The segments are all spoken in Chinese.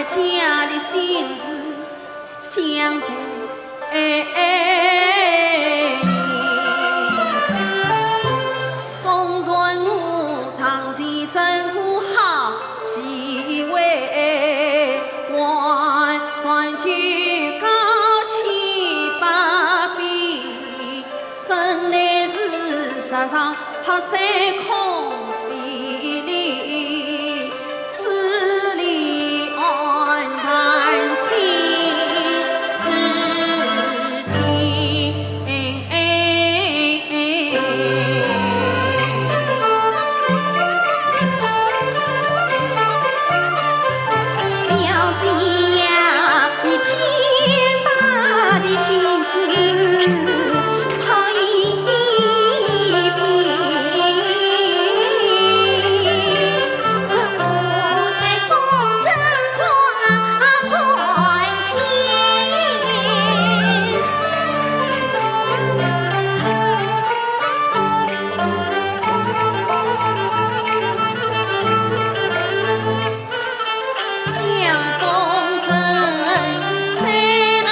家的心事相随风润我堂前真不好几位万传去高七八比真乃是世上拍山空飞离此里暗叹心事情小姐呀你天大的心思好一笔我才风筝挂断天像风筝谁能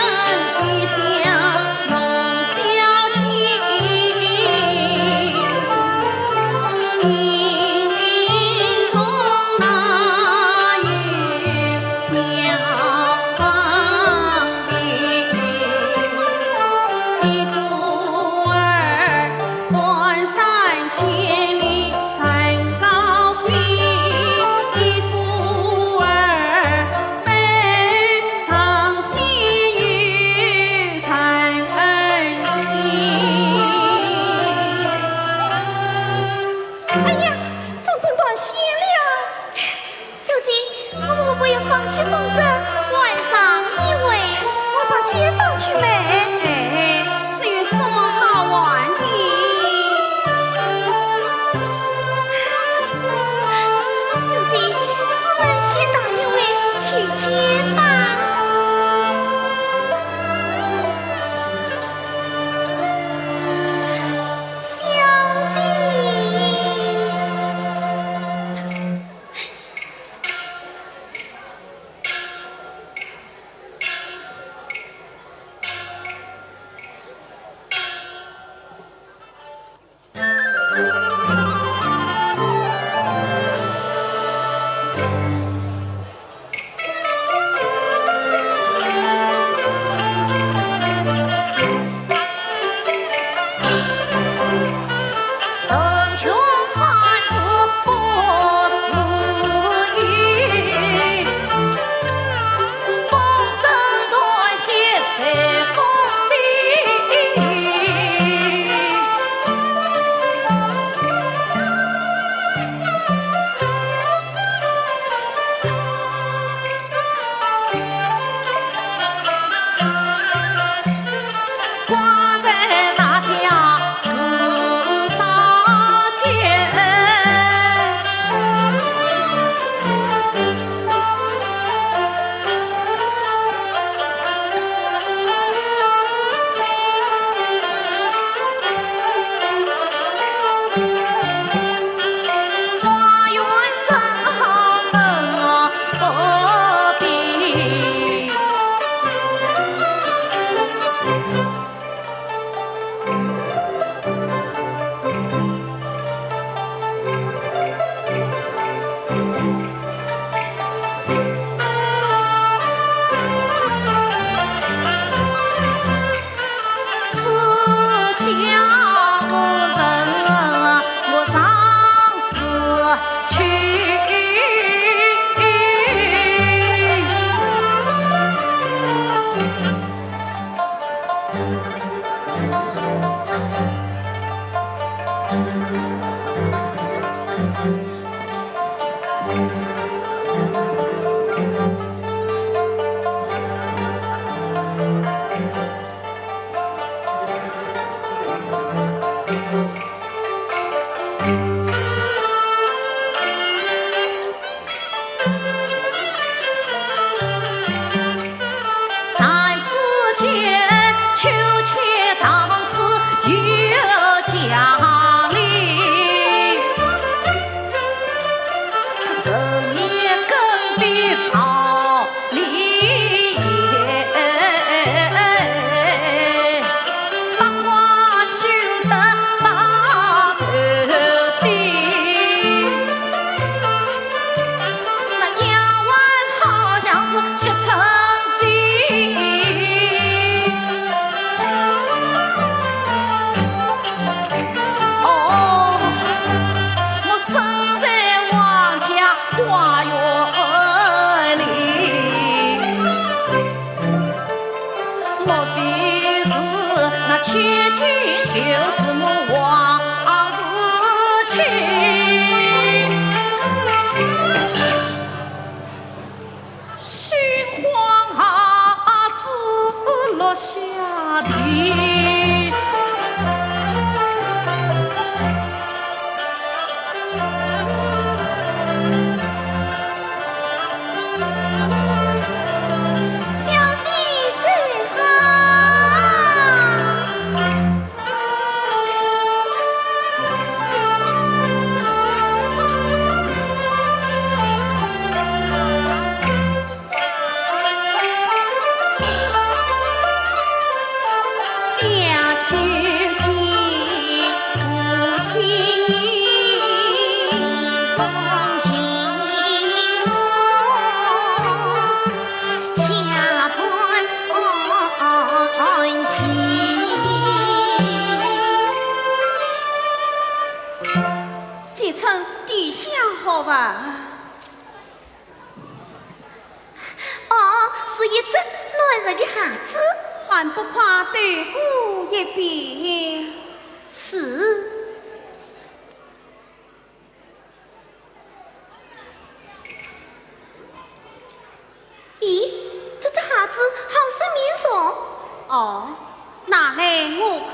飞向龙小青叮叮咚那月鸟放飞一步儿关山千里山高飞一步儿北长西与残恩情哎呀风筝断线了小姐我不要放弃风筝晚上一回我上街坊去买这有什么好玩的小姐我们先打一位去牵吧小姐一只暖人的孩子，还不夸对顾一别？是。咦，这只孩子好生面熟。哦，拿来我看。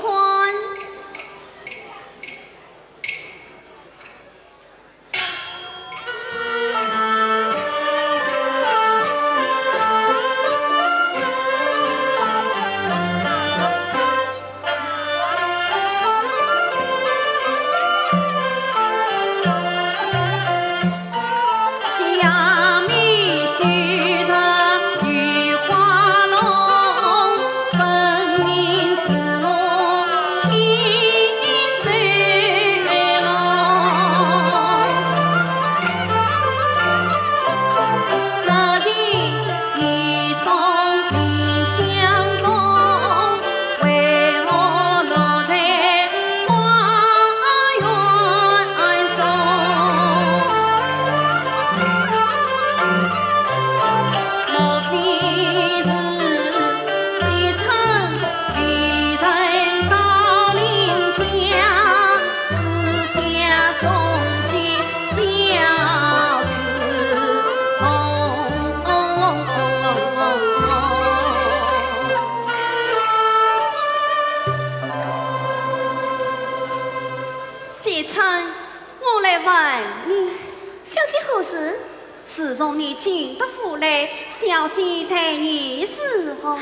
自从你进得府来，小姐待你是何？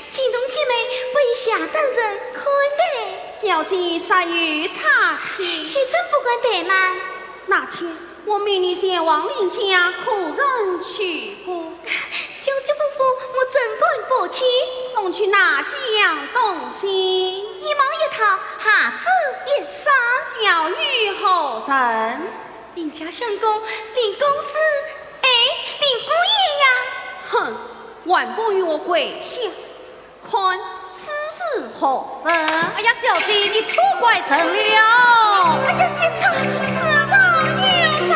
金东姐妹不以下等人看待，小姐啥有差钱？先生不管怠慢。那天我命你前往林家客人去过，小姐吩咐我怎管不去？送去哪几样东西？一毛一套，鞋子一双。要与何人？林家相公，林公子。林姑爷呀！哼，还不与我跪下！看此事何分？哎呀，小姐，你错怪神了！哎呀，先生，世上有神！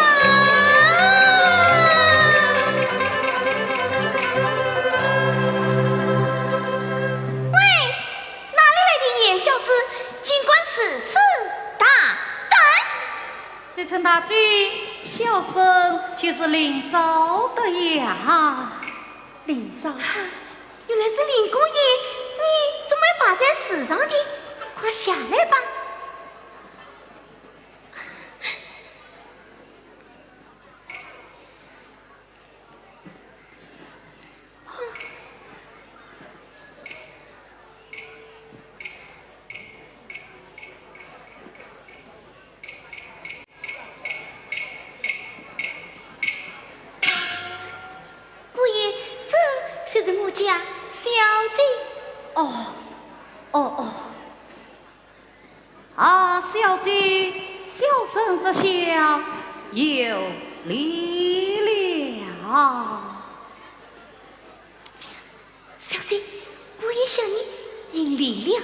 喂，哪里来的野小子，尽管此次大胆！谁称大姐？小生就是林昭的呀，林昭，原来是林姑爷，你怎么摆在世上的？快下来吧。就是我家小姐。小姐，小生这下有礼了。小姐，我也向你赢礼了。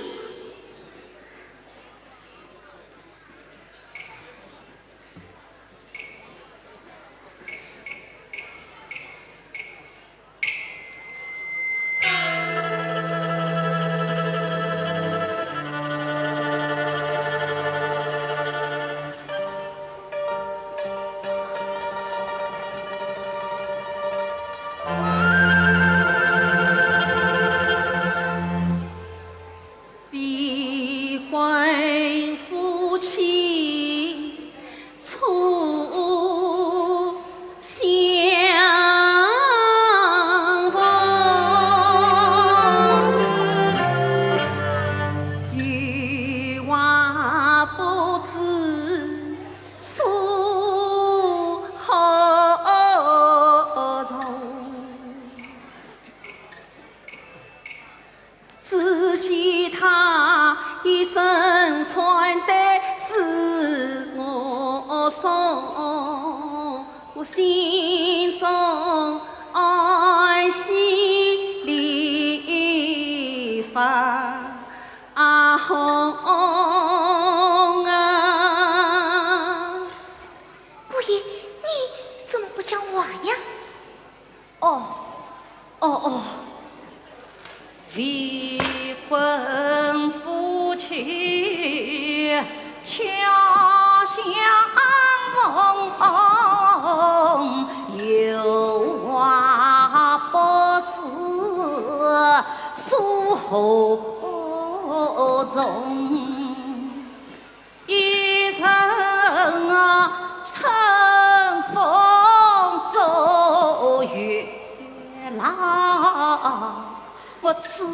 只记他一生穿戴是我送，我心中爱惜礼法红啊！姑爷，你怎么不讲话呀？中，一程乘风走月浪，我此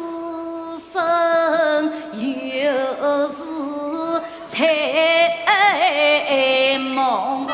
生又是在梦中。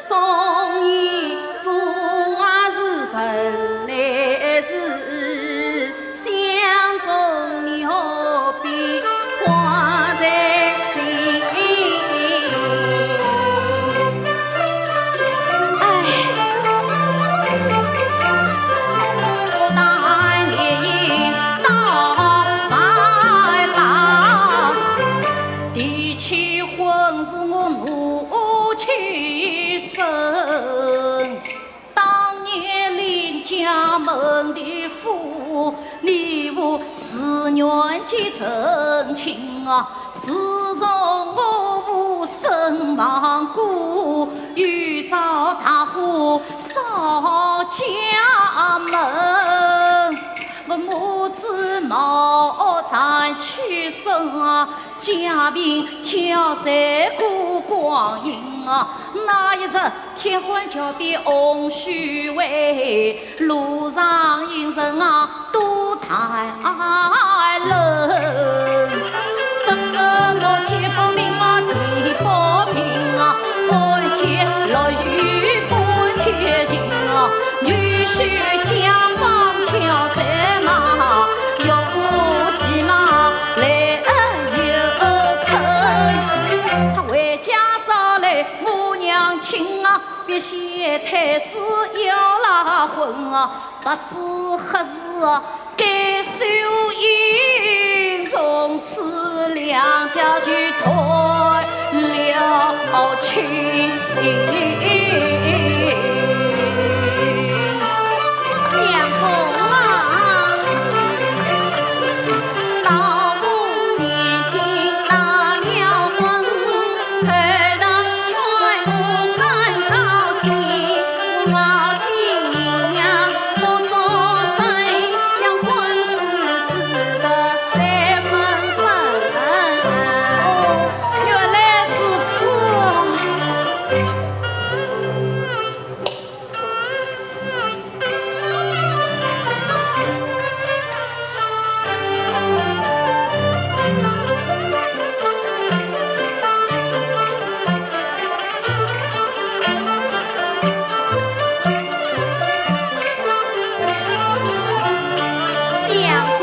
送你做是分来是，相逢你何必挂在心？我带你到白马，提起婚是我怒气生。当年邻家门的妇，你我思愿结成亲啊，自从我无身亡故，欲遭大火烧家门。我母子毛残去生啊，家贫挑水过光阴啊。那一日天昏桥边红须尾，路上行人啊都太冷。说什么天不明啊地不平啊，半天落雨半天晴啊，女婿将房挑水马，有骑马来有乘。他回家找来母娘亲啊，别嫌太师要拉婚啊，不知何时啊该收银，从此两家就断了亲。相逢啊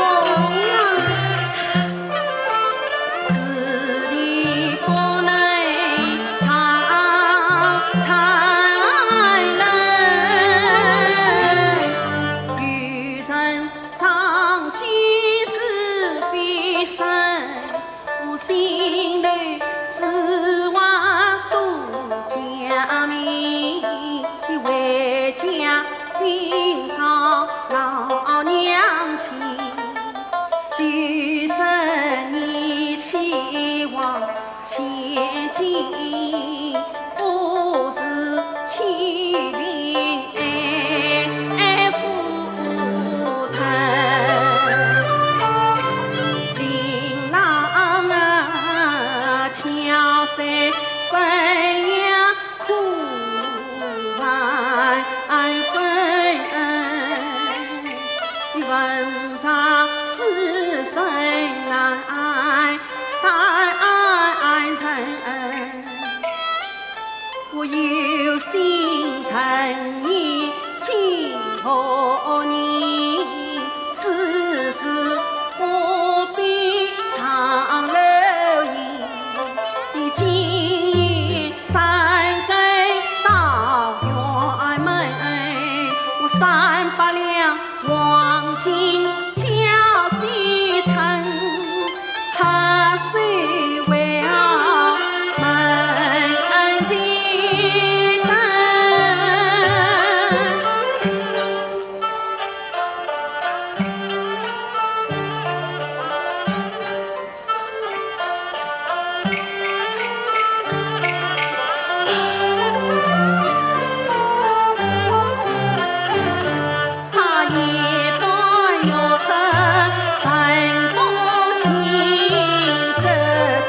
听到老娘亲，许生你期望前进，不是欺凌夫臣。琳琅挑水谁呀苦万分，问上是谁来担承？我有心诚意请候你，此事何必上楼迎？今夜三更到院门，我300两黄金交西城，怕谁为了门前灯？他夜半又恨神不清，这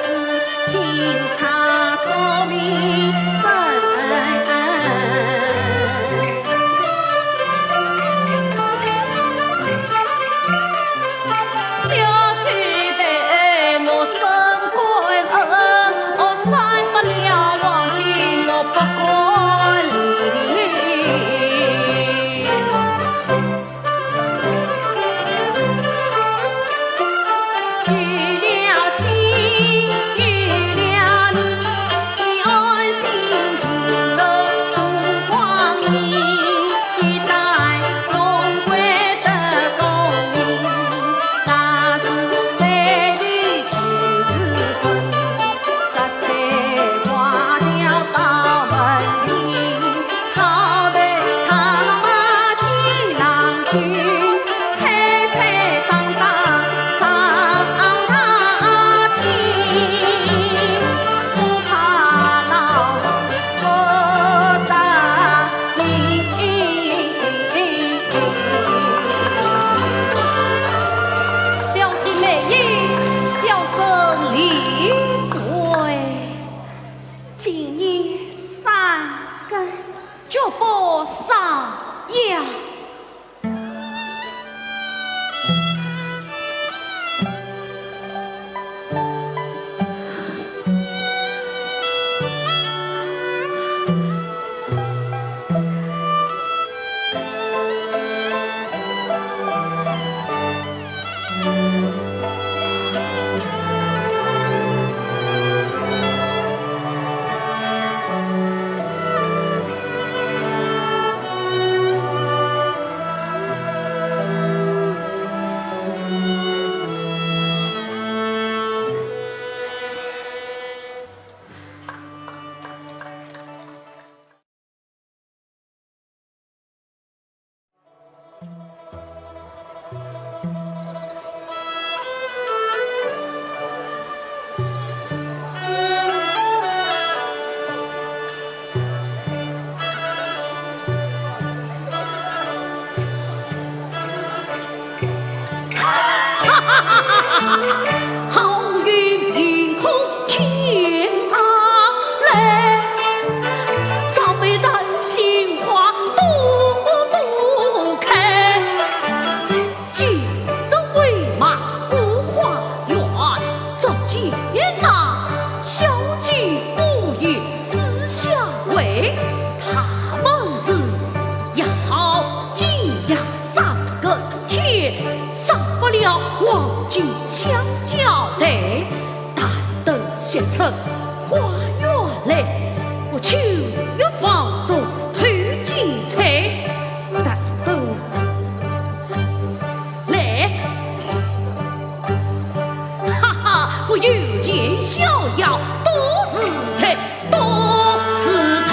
次警察做明证。小姐的我身归恩，我300两黄金我不管理。遇了亲，遇了你，安心情乐度光阴，一代荣归的功名，那是在于前世分，杂菜花轿到门里，好得他起郎君，猜猜当当上他庭，不怕老不得理。小姐美意，小生理会。今夜3更就不上药。好运凭空天长来，早被咱心花朵开。今日为马古花园，昨见那小姐故意私下为，他们是也好今夜3个天，上不了黄金相交代，但等写成花园来，我秋月放纵推进彩，但等来，哈哈，我有钱逍遥多是财，多是财。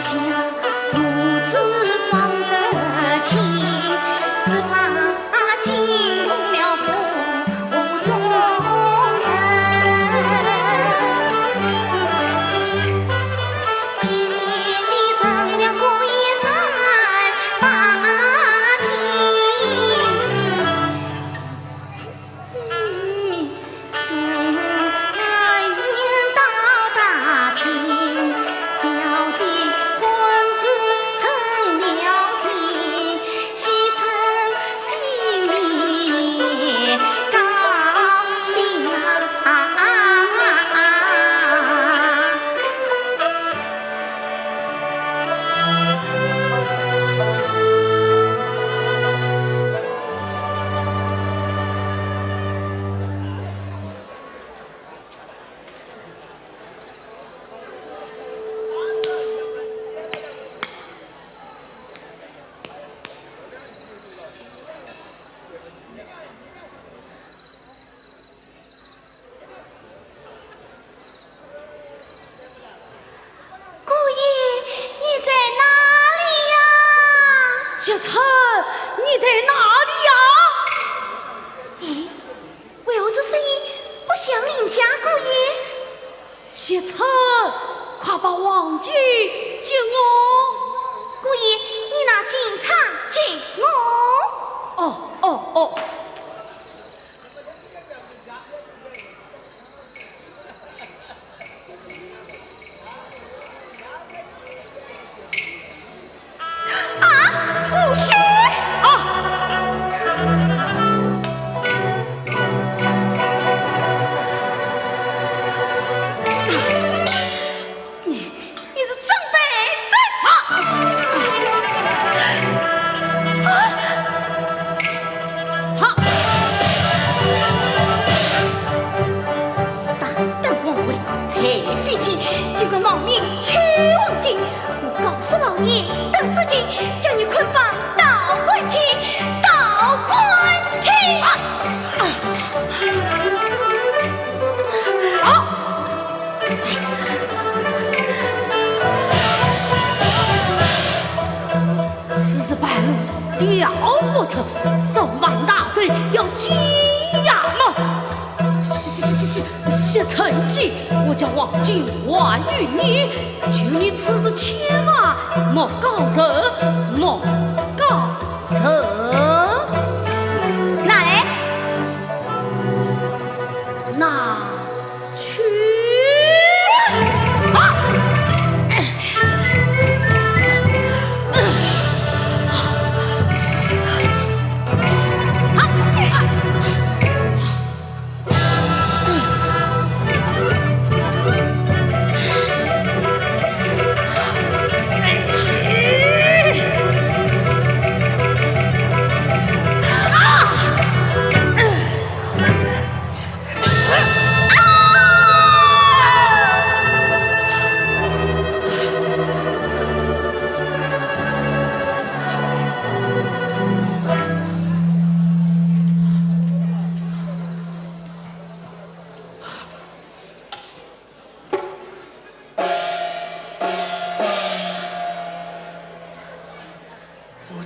下父子放得亲，只怕惊了父忠臣。今日成了故意三八斤，送来言到大厅，小姐婚事成了心，喜成心里高兴啊！姑爷，你在哪里呀？谢成，你在哪里呀？咦，为何这声音不像邻家姑爷？谢成，快把王姐接我。姑爷，你拿警察接我。哦。无需。你是准备在大胆妄为，才废气，尽管冒名去王京。我告诉老爷，等自己将你捆绑到滚梯，到滚梯。此事败露了不成，手腕大贼要羁押吗？谢成吉，我叫王景还于你，求你此事千万莫告人，莫告人。哪来？拿去。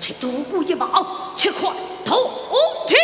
且独孤一宝，且快投降！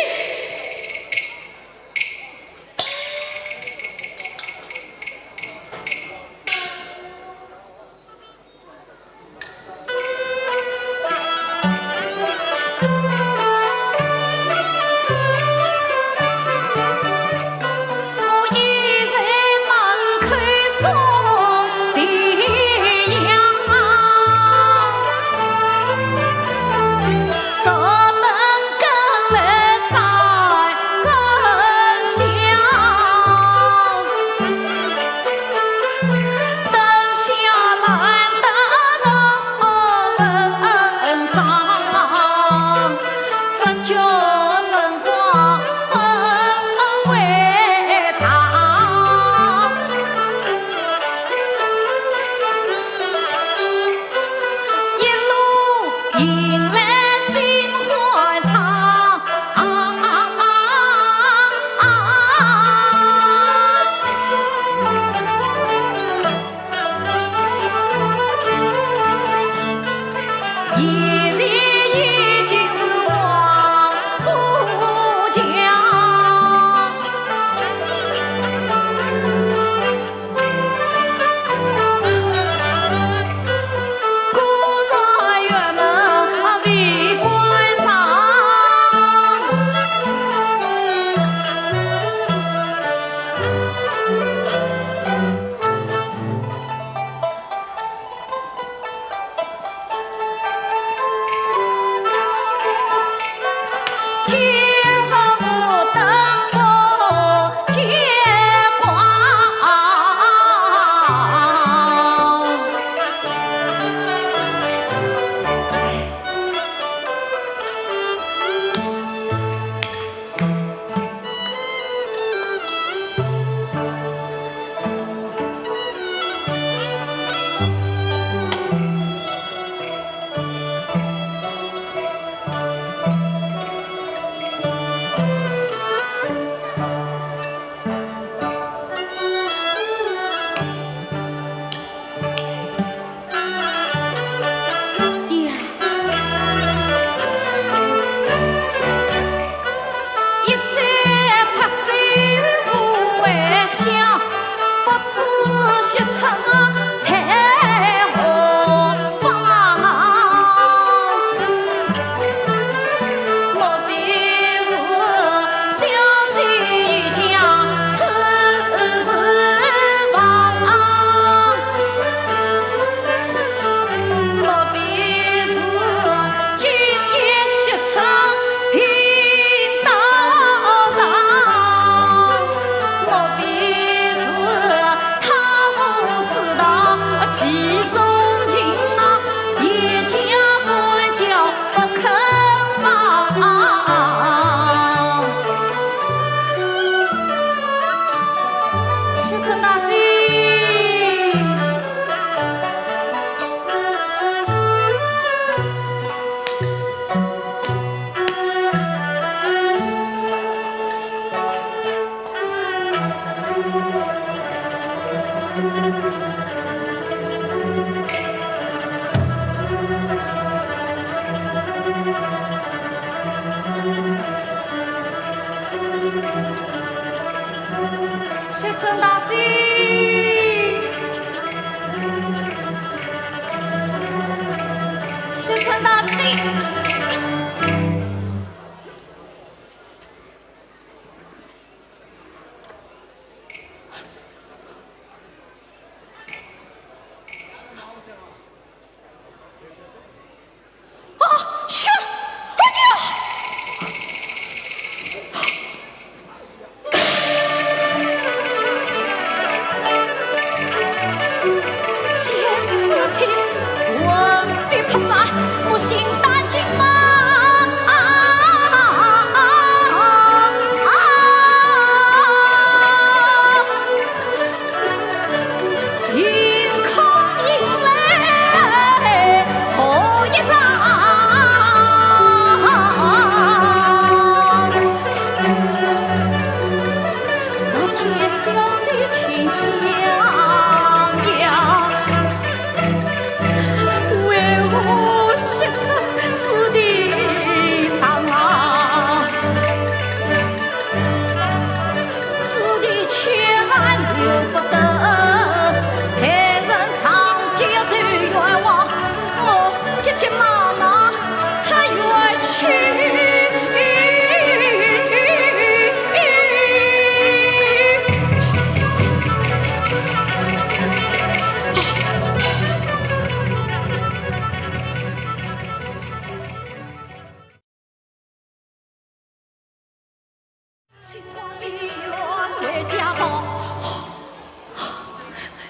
宣传大帝。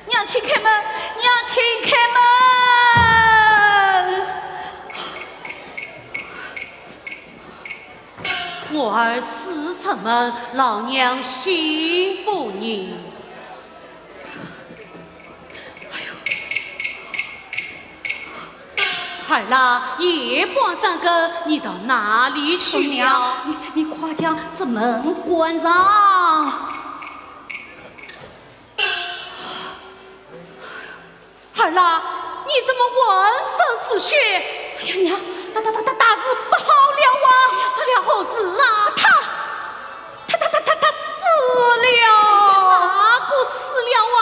娘亲开门，娘亲开门！我儿死城门，老娘心不宁。儿啦，夜半三更，你到哪里去了？你快将这门关上！儿啦，你怎么浑身是血？哎呀娘，大事不好了啊！哎呀，这了何事啊？他死了！哪个死了啊？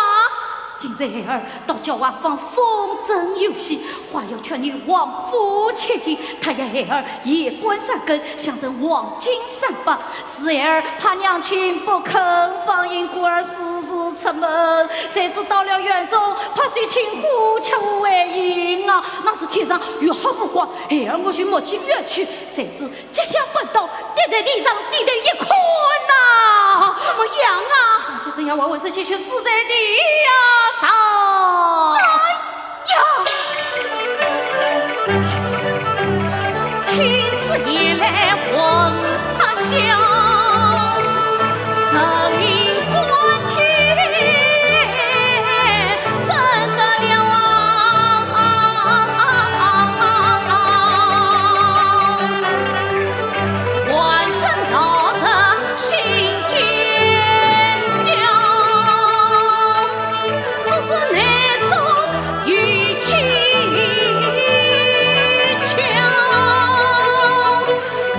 今日儿到叫我放风筝游戏，还要劝你往府切进。他也孩儿夜观三更，想着往京三八。是儿怕娘亲不肯放因故儿私自出门，谁知到了院中，怕谁请呼求为迎啊！那是天上月黑无光，孩儿我寻摸进院去，谁知急下绊倒，跌在地上，地得一困呐！怎么样啊？那些真要我问事情却死在地上。青丝夜来问他乡，生命关天怎得了完成老者心坚定，此事内中与情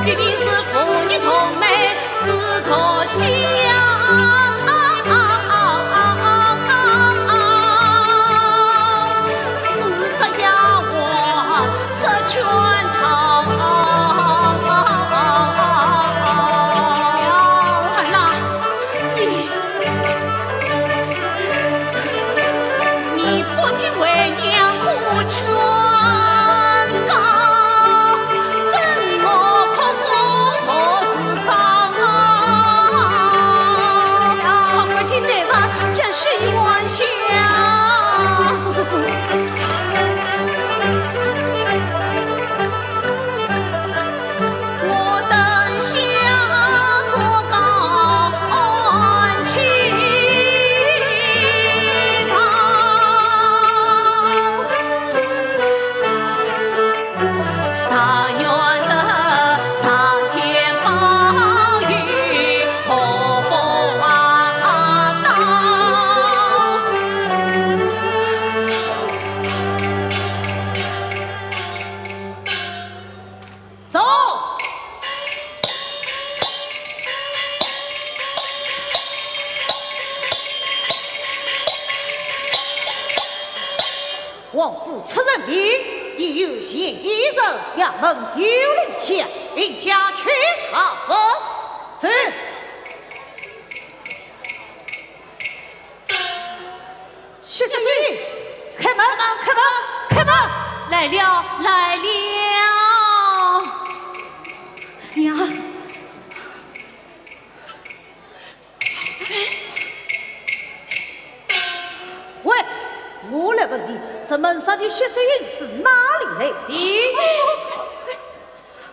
必定是父女同美师托家，事实呀我是全套。儿啦，你不仅为娘苦劝告，等我婆婆何时长？快快进来吧，将水往下。是。我等下做感情堂，但愿得上天保佑婆婆到。走。王府出人命，有嫌疑人，衙门有令下，并加去查问。是。薛世玉，开门！开门！开门！来了，来了！娘，喂，我来问你，这门上的薛世玉是哪里来的？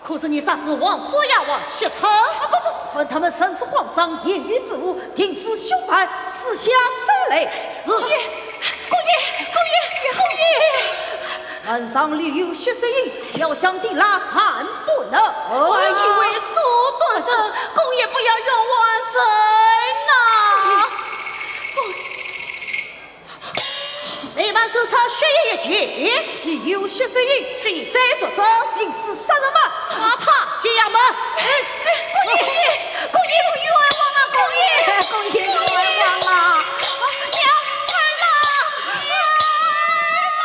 可是你杀死王府衙王薛成，问他们身是皇上言语之物，停止凶犯，私下收来。公爷，公爷，公爷，公爷！门上留有薛世玉条项的拉犯不能。我以为所断正，公爷不要冤枉神呐！你们搜查薛爷一件，既有薛世玉，谁在作证？临时杀人犯，把他进衙门。公爷，公爷不冤枉啊！公爷，公爷不冤枉啊！娘儿啦，娘儿啦！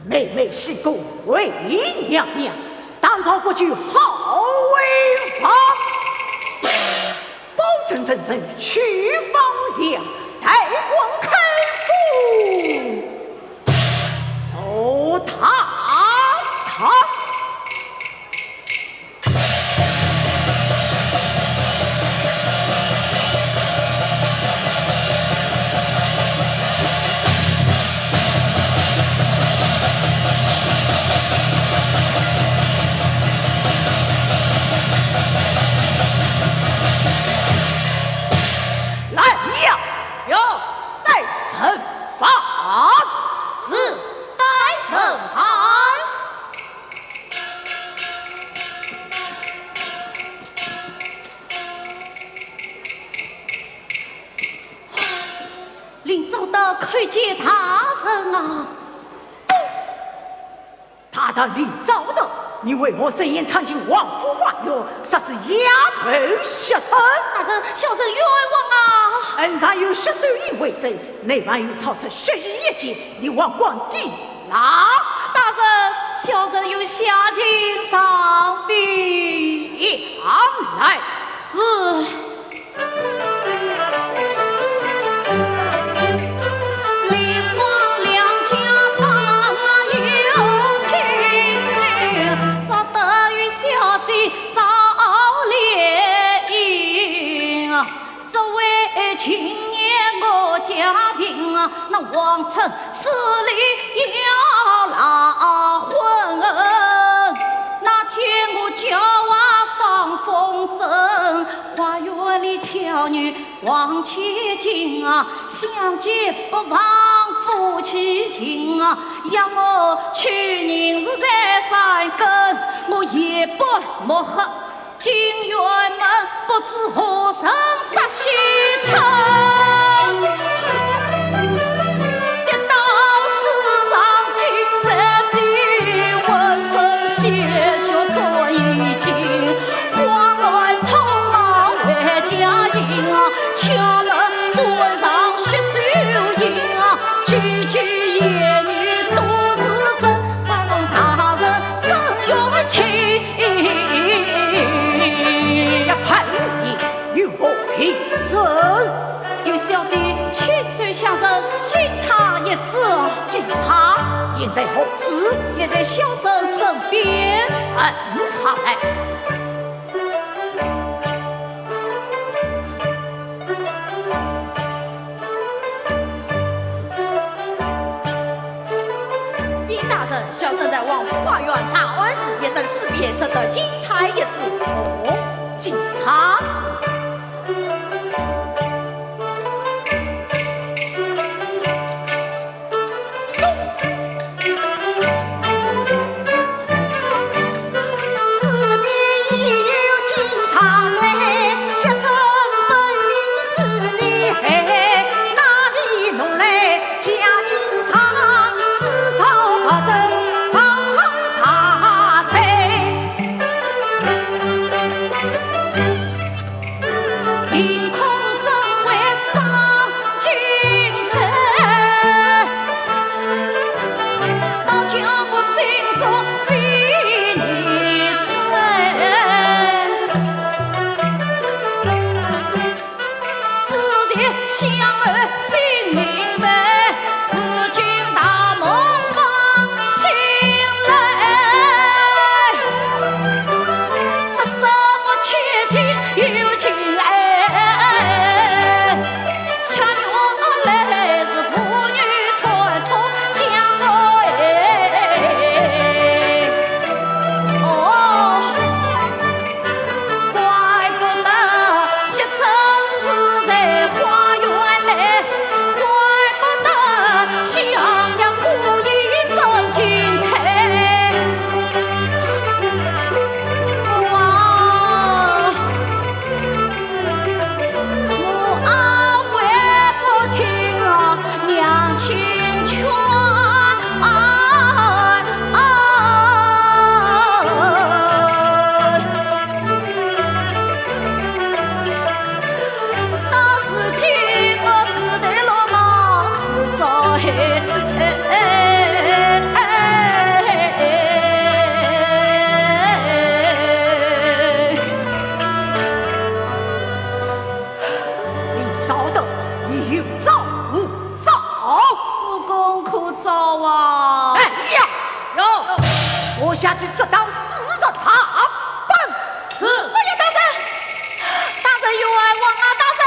妹妹是个伪娘娘，当朝国君好威风。保证真正去放粮，带光开府，守他。来呀！有带惩罚。是带审判。临走的叩见大人啊！他的临早的，你为我深言藏进王府花园，杀死丫头薛成。大人，小人冤枉啊！恩上有薛守义为证，内外有超出血义一劫，你枉光地牢。大人，小人有下情上禀。上来。是。那王臣死里要拉魂，那天我叫啊放风筝，花园里巧女往前进啊，相见不忘夫妻情啊，让我去年是在山根，我也不抹黑金院门，不知何生杀西城。有小姐亲手相赠，警察一次。警察现在何处？也在小生身边。上来。禀大人，小生在王府花园查案时，也曾识别识得警察一字。哦，警察。下去这刀死着他本是。哎呀，大神，大神有爱王啊，大神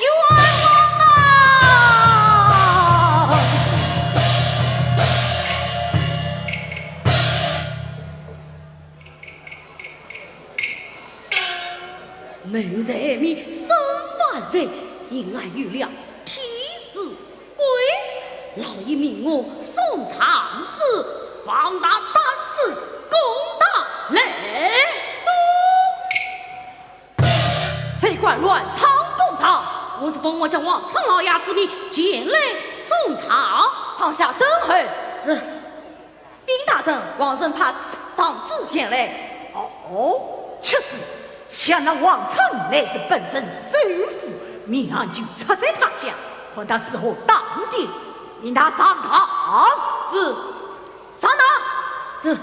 有爱王啊！美在面，身万在，因爱月亮，天使归。老爷命我送长子，放大胆子，攻打雷都。谁管乱仓攻打？我是奉我家王陈老爷之命，前来送长。放下灯会。是。禀大人，王神怕长子前来。哦，确实，想那王成乃是本身首富，命案就出在他家，换他时候当爹，令他上堂。是。上堂。是。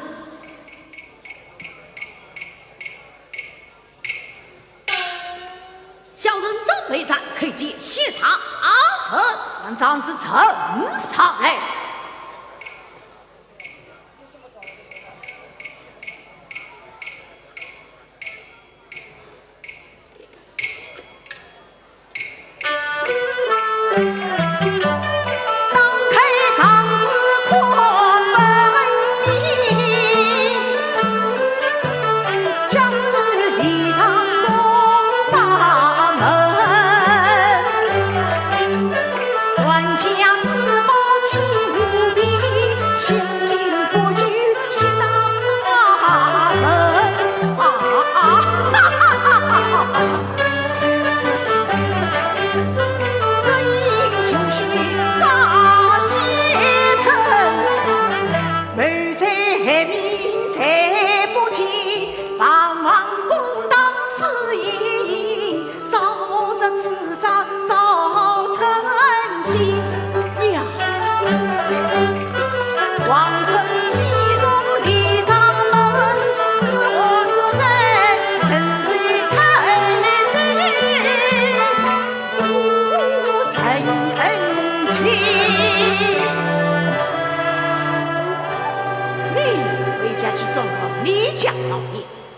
小人正备战，可以接谢他阿成。让长子呈上来。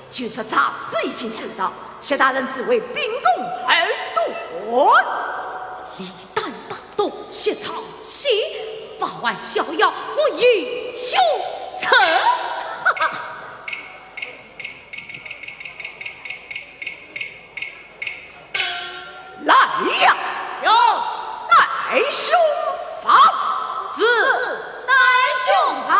就是长子已经知道，谢大人只为秉公而断，李旦大动，谢长喜，法外逍遥，我英雄成。来呀，有带兄房，是带兄房。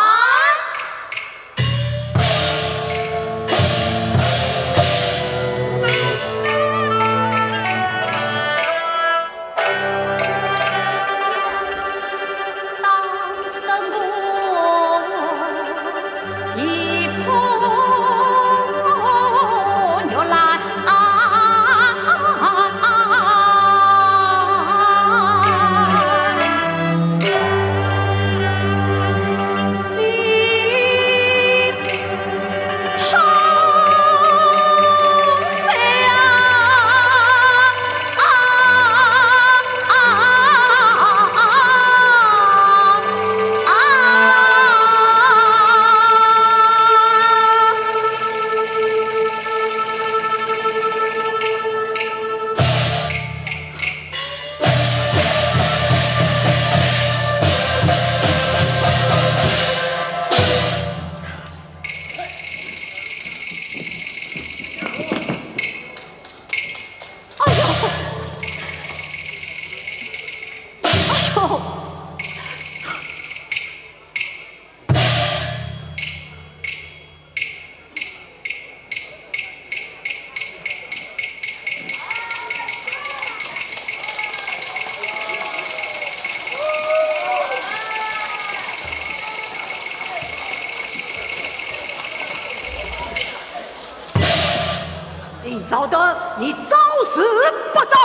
你早得，你早死不早？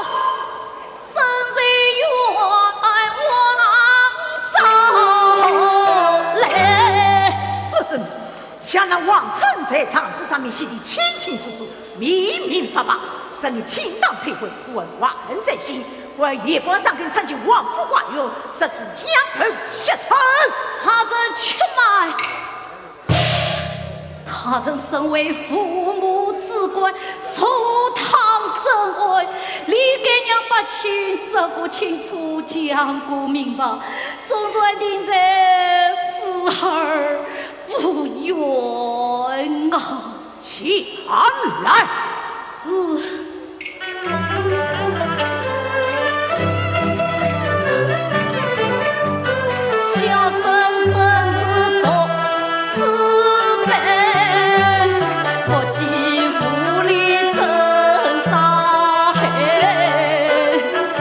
生日愿王早来。像那王成在场子上面写的清清楚楚、明明白白，使你听当配会，问万在心。我夜光上跟参见王府花园，实是两头血仇。哈是去买。大人身为父母之官，受堂深爱，你给娘把情说个清楚，讲个明白，总算定在死而不冤啊！前来。是。小生本是读四本，不及府里真杀害。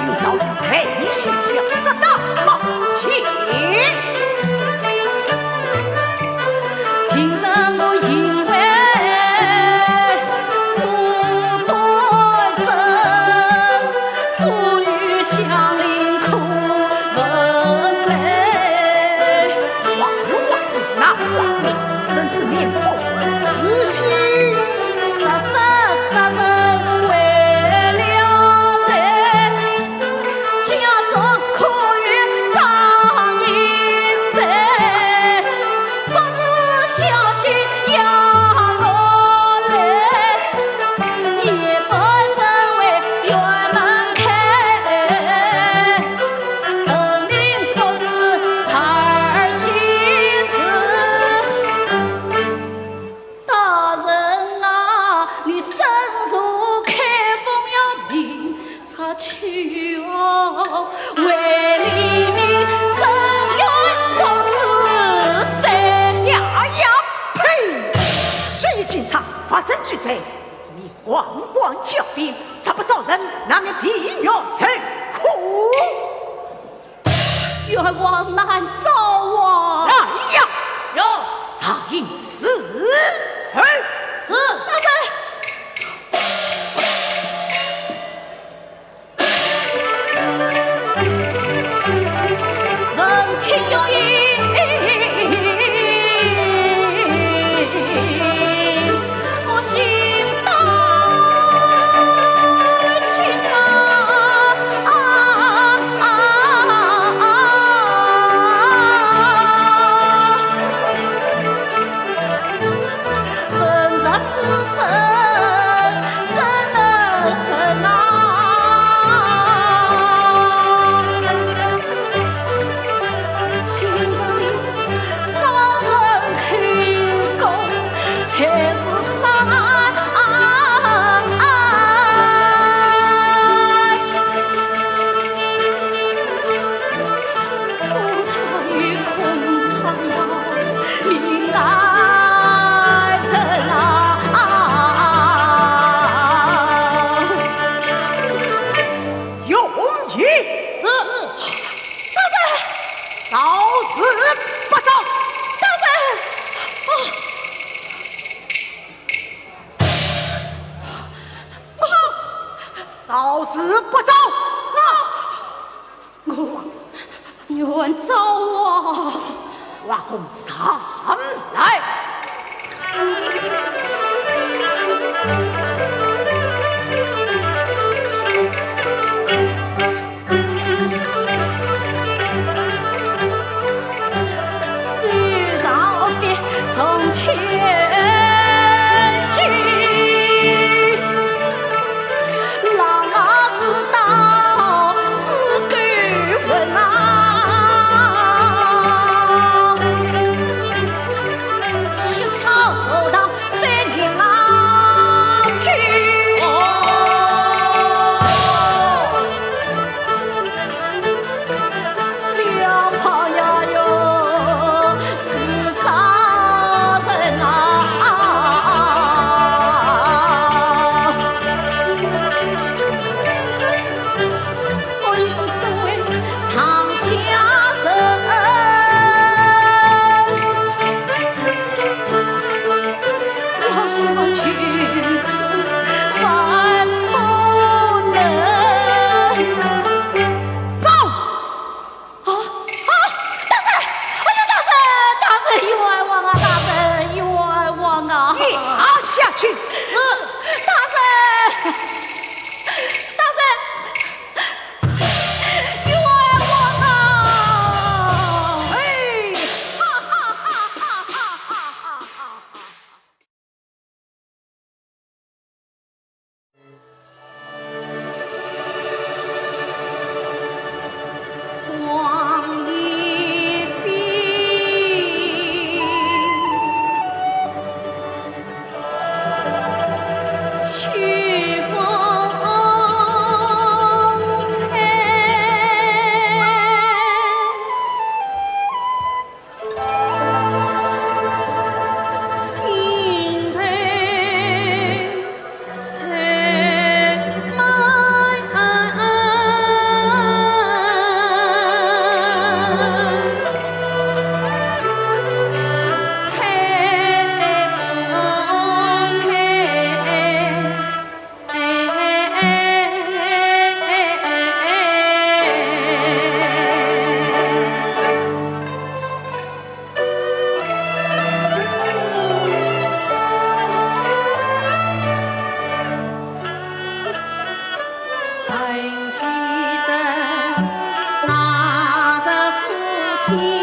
有道是财星相杀大冒险，平生我因为书端正，出于乡邻苦问累。那话甚至面不自信。杀人为了财，家中可与常人在，不是小气养我来，也不真为院门开，生命不是儿戏事。大人啊，你深入开封要明察去哦，为黎民伸冤总自在。呀，呸！谁警察发生巨灾，你光光狡辩，杀不招人，难免病越受苦。冤枉难招啊！来呀，哟，他应死。是大人。人听有言，我心胆惊本杀死神，怎能成啊？今日招人开工，才是善。不出于空堂呀，命来人用意是大人，早死不早。大人，早死不早。我冤招啊！瓦工上来。虽上别从前去，郎啊是道是敢问啊，血草受到3年郎去。他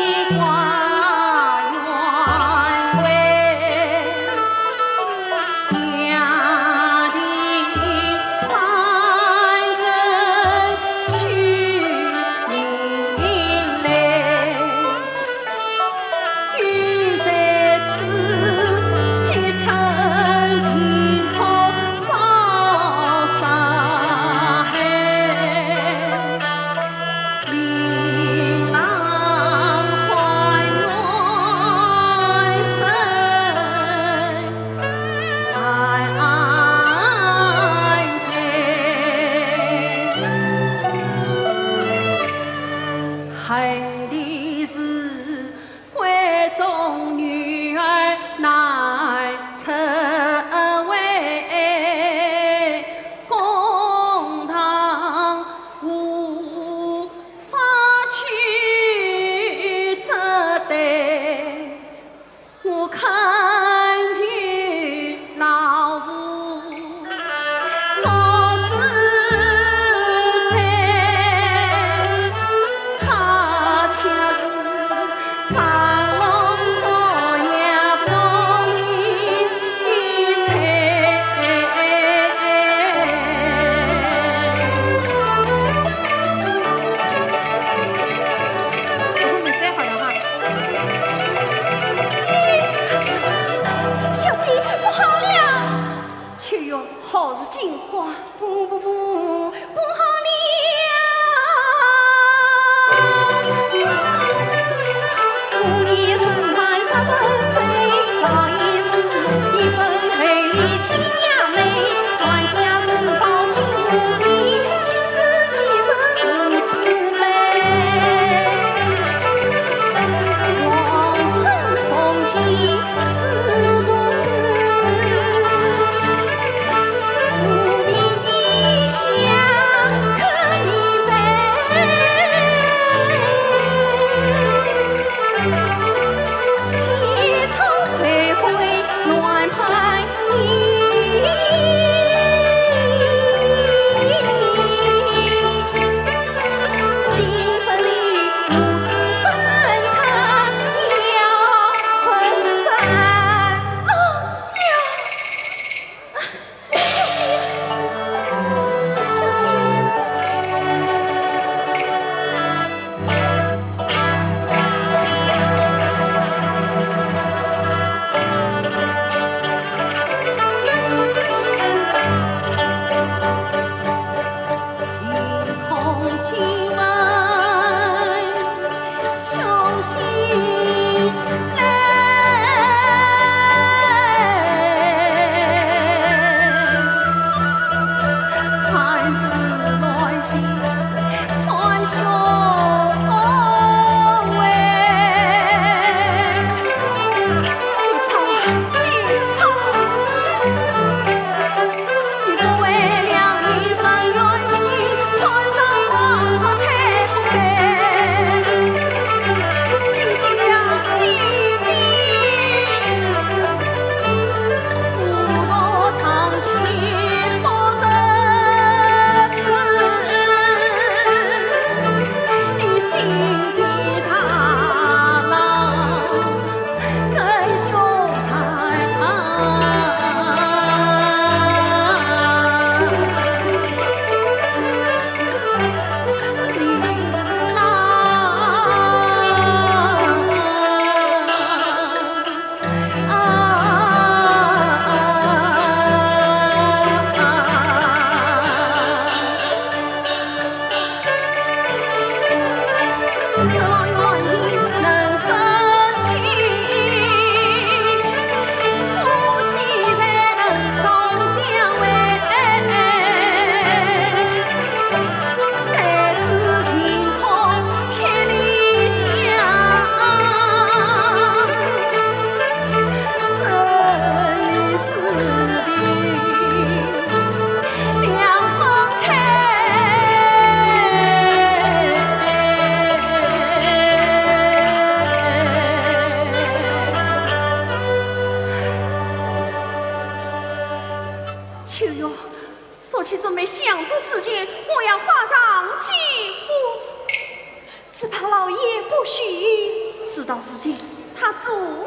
大老爷不许，事到如今，他祖母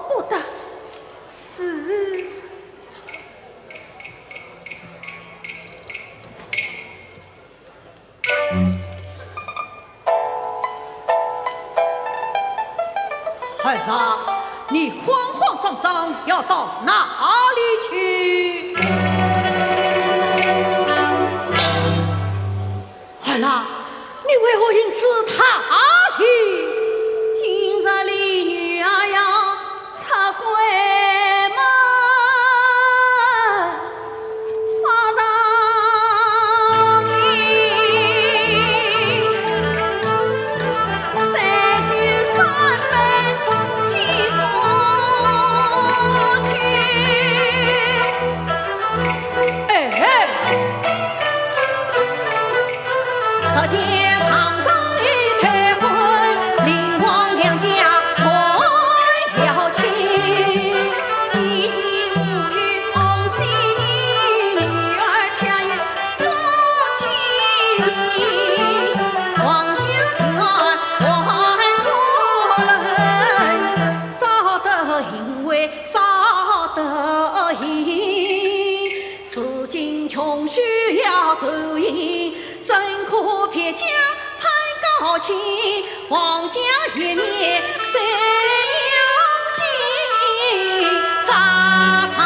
不得。是。孩儿，你慌慌张张要到哪里去？孩儿，你为何因此踏蹄？今日里女儿要出关门，发上衣，三句三分几夫去。哎，只见堂上一推婚，林王两家同摇旗。弟弟无语红喜你，女儿恰有夫妻情。王家团多人，早得因为少得意。如今穷需要受益，怎可撇家太高兴？王家一年再有计，发长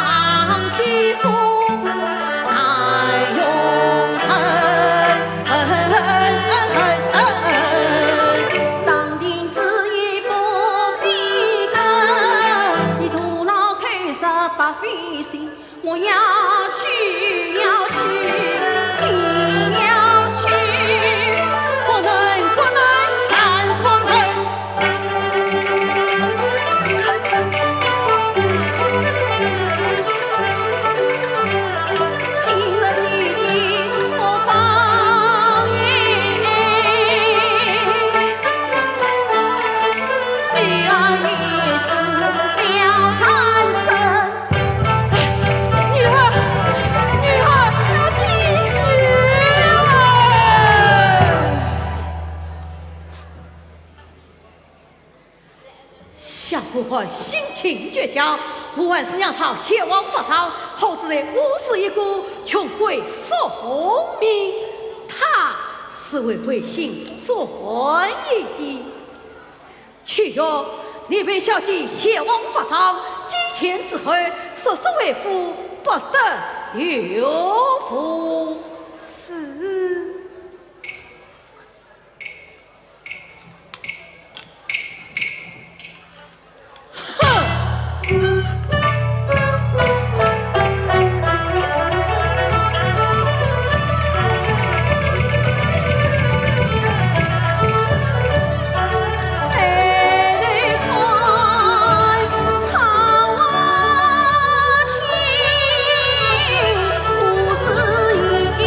肌肤难永存。当定之意不必跟，你徒劳开设白费心。我要去，要去，你要去。不能，反不能。亲人弟弟莫放言，女儿已死了残生。女儿，夫妻夏不会心情倔强，无万是让他前往法场，后只得无事一顾，穷鬼送命。他是为百姓所欢迎的。去哟，你陪小姐前往法场，几天之后，说是为夫不得有福。是。无事一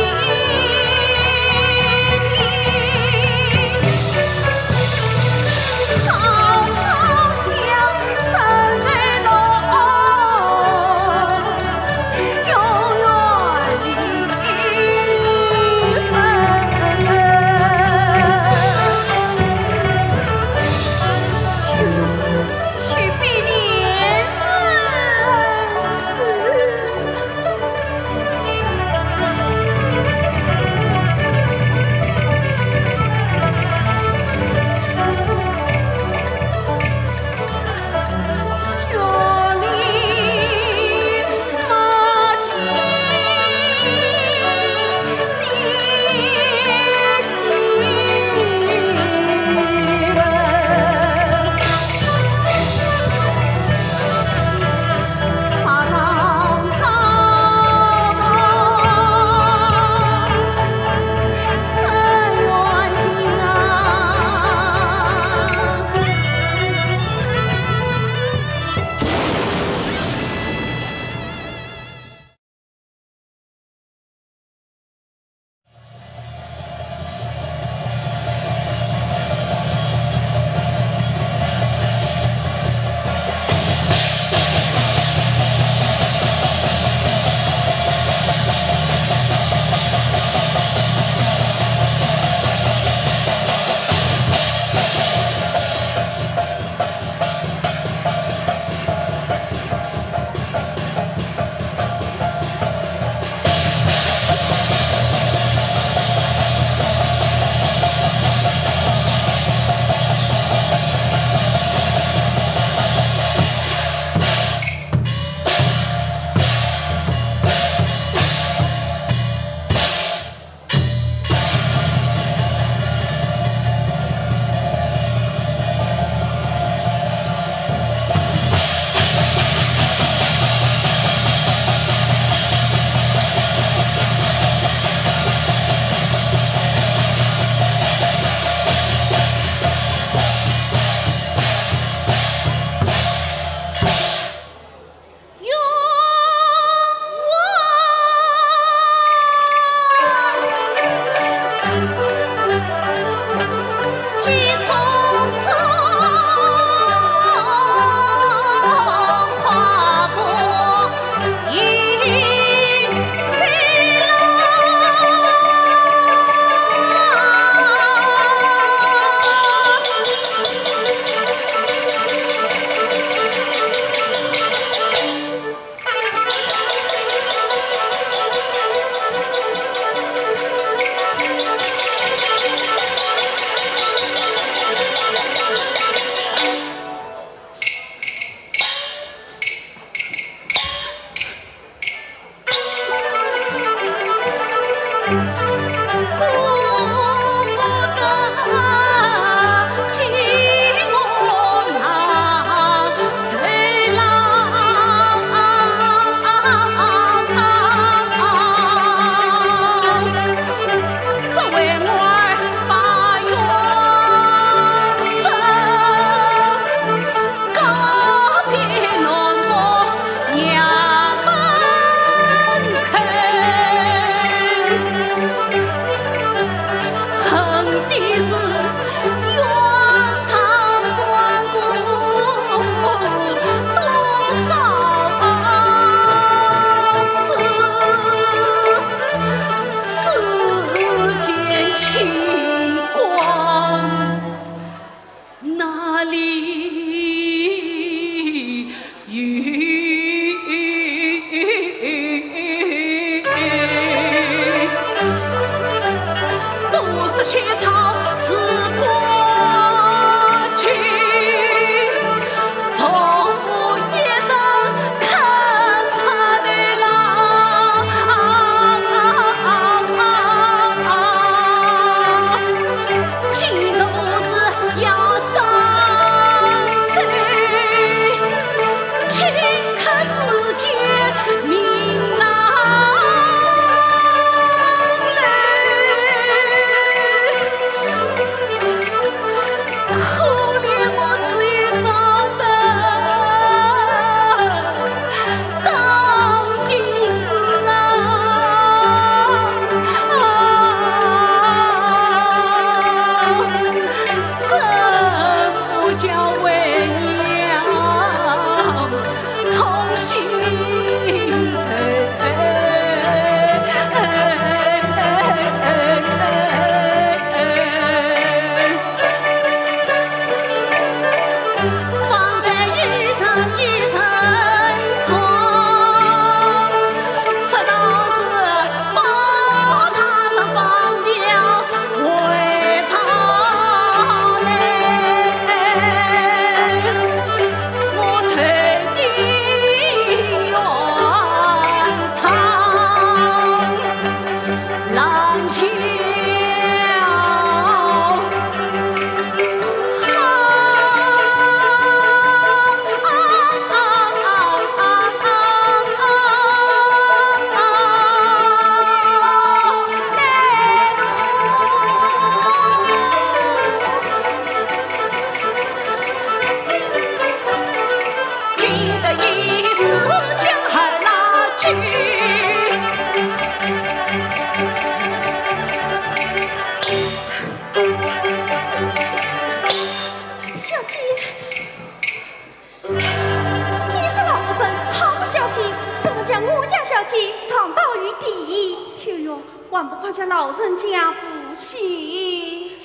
还不快将老人家扶起！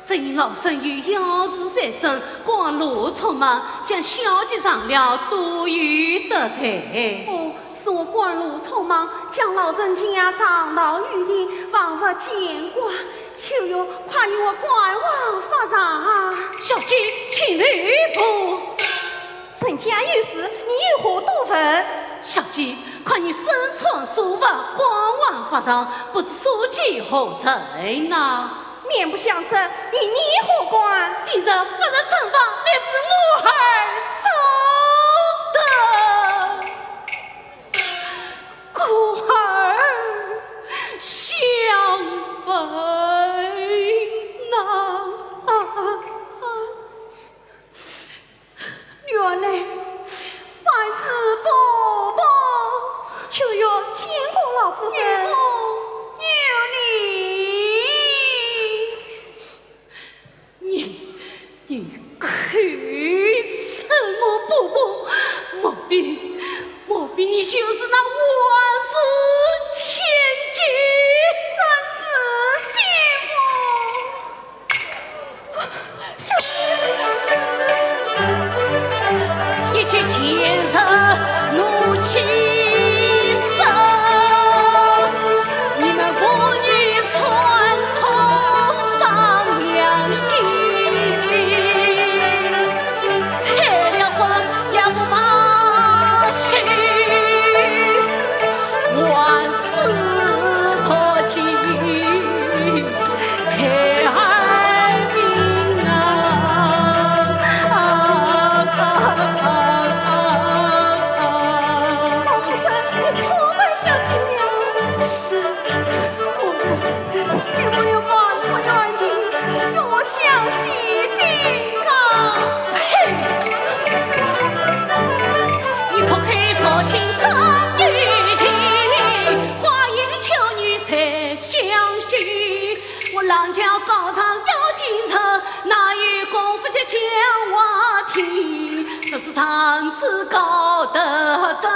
郑老生于要事在身，光路匆忙，将小姐长了多余得财。哦，是我光路匆忙，将老人家长到余地，仿佛见过。求哟，快与我观望发展。小姐，请留步。沈家有事，你有何多问？小姐，看你身穿素服，光望发上，不知所计何人呢？面不相识，与你何关？今日不入正房，乃是我儿走的，故儿相为难。原来凡事伯伯，求哟见过老夫人。有礼。你可怎么伯伯？莫非你就是那万世千金？真是幸福。小一切前人怒气生，你们妇女传统伤良心，结了婚也不把许，万事托起，孩儿平安。老夫人，你错怪小姐了。你不要瞒我眼睛，让我相信平安。呸！你不可说心真与情，花言巧语才相信。我郎家高堂要进城，哪有功夫去讲话听？这是长此高得真，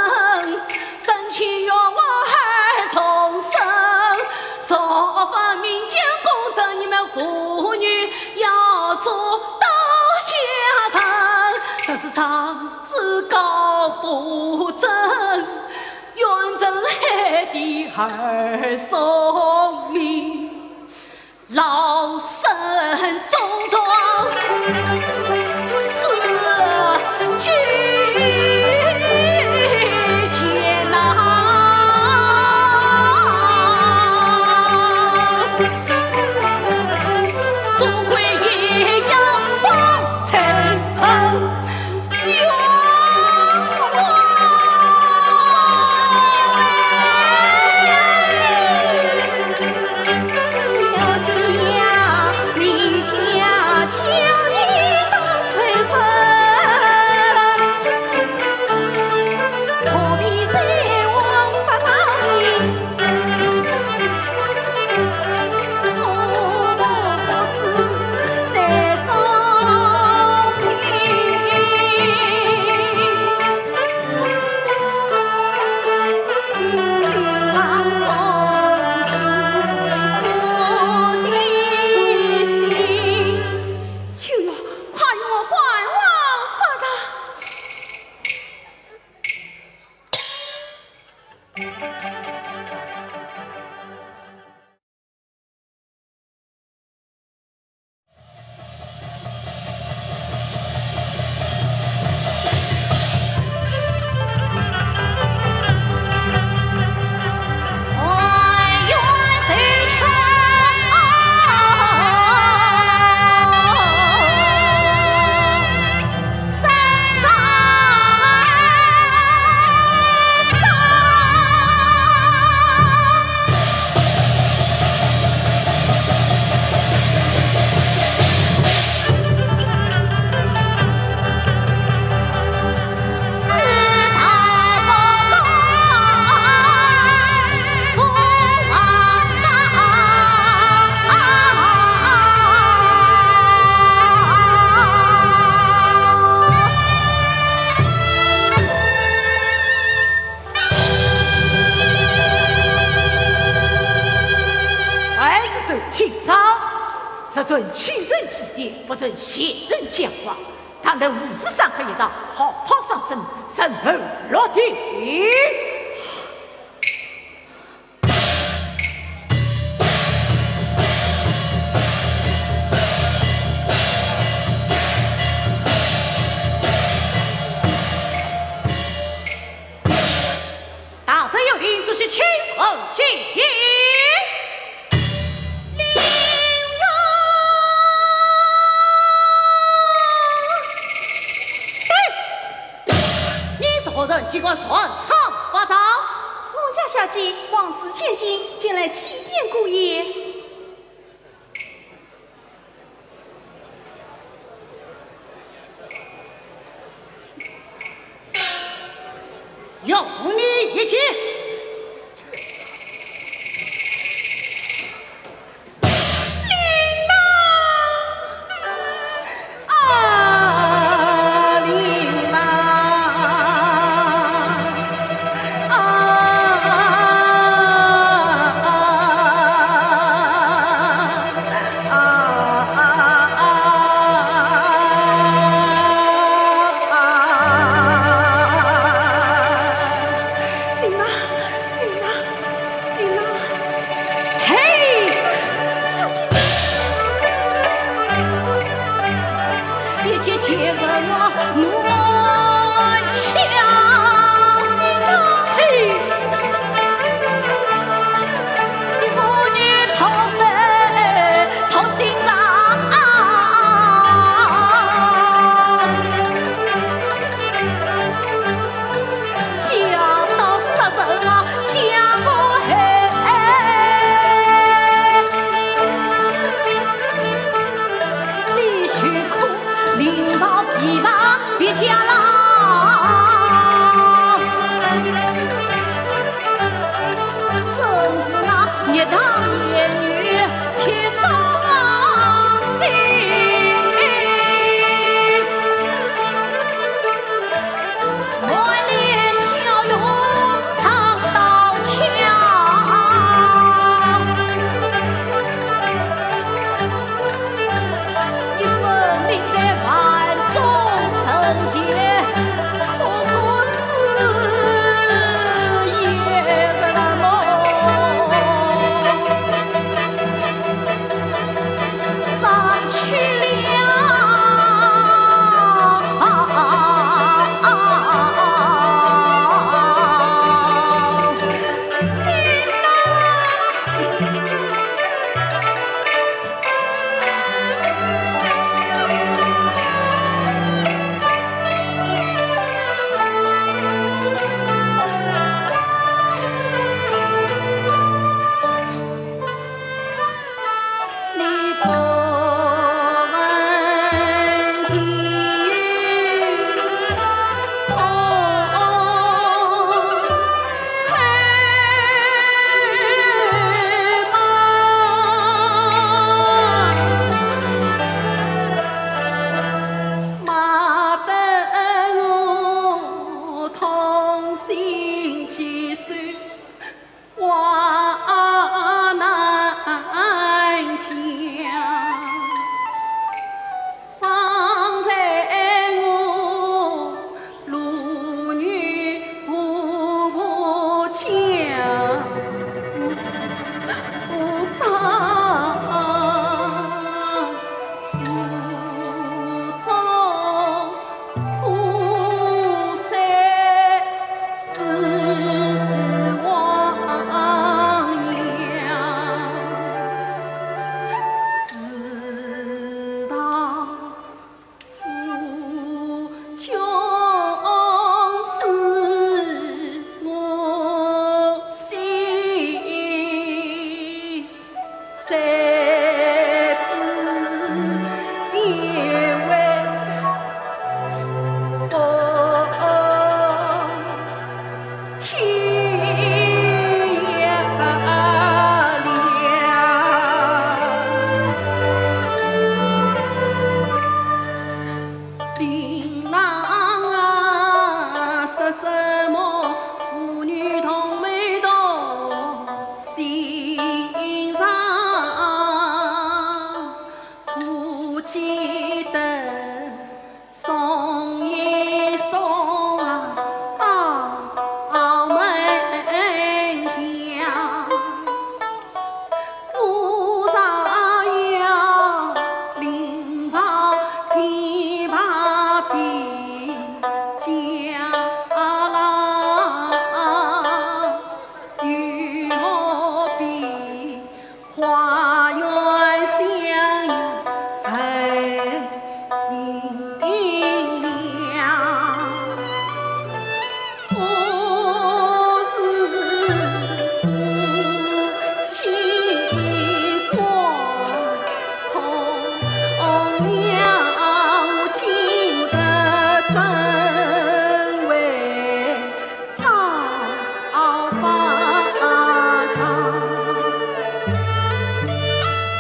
生前愿我儿重生。说分明讲公正，你们妇女要做到下层。这是长子高不正，愿真海的儿送命，老身重装四句前呐。只准亲人祭奠，不准闲人讲话。倘能50上刻一道，好胖上身，身后落地。大圣有令，只需亲手祭奠。何人机关顺畅发招？我家小姐王氏千金前来祭奠姑爷。有你一计。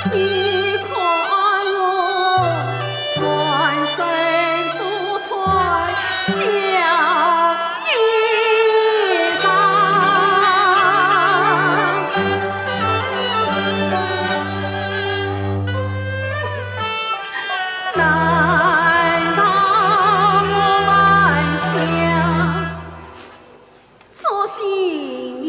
你看我满身都穿小衣裳，难道我还想做新娘？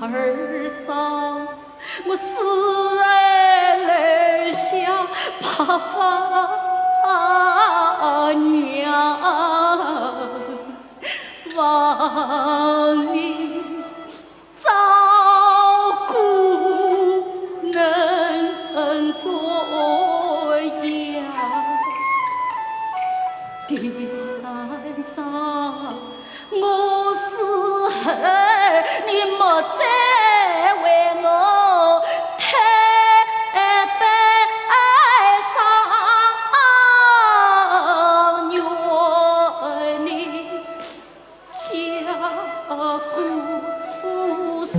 儿葬，我死在楼下怕发娘，望你照顾能做样。第三章，我死后你莫再为我太悲伤，愿你家顾父死。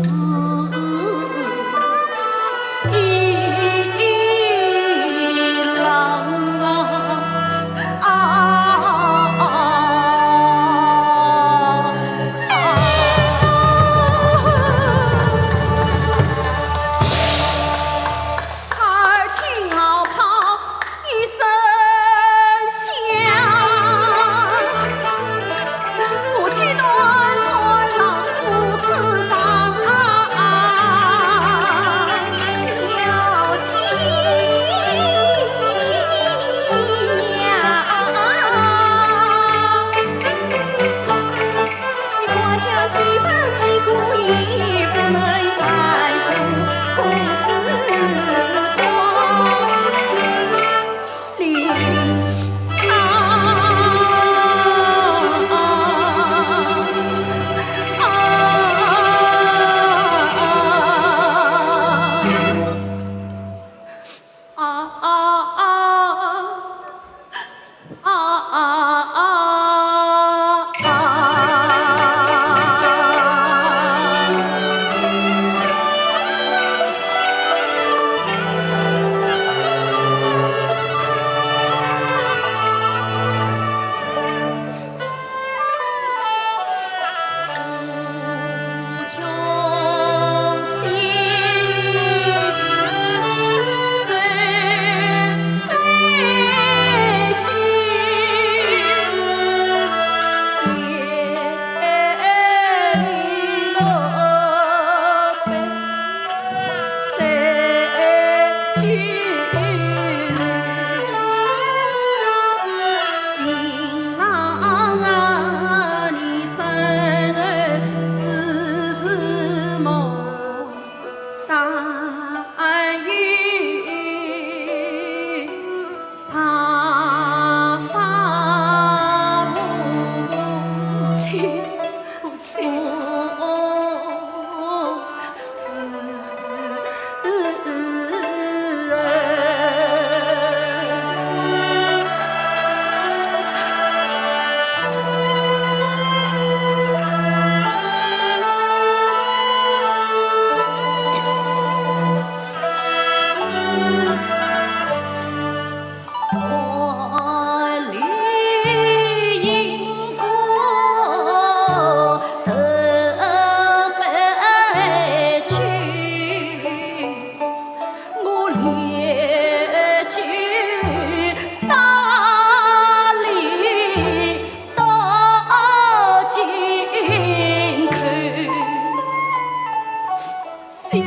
小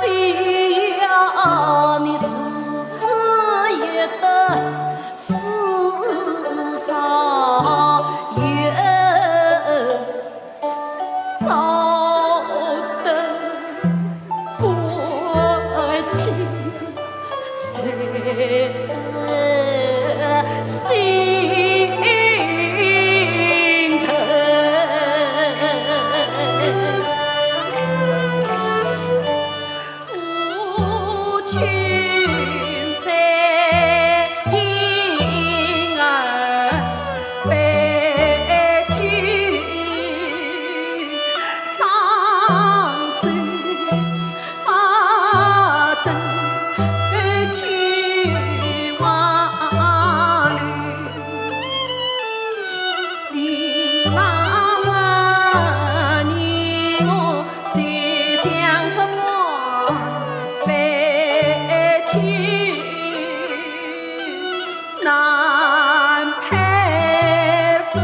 姐呀，你是此也得世上有早得国际谁心疼？夫君在婴儿被拒，伤心发等去万里。琳琅啊，你我谁想着我悲剧难配夫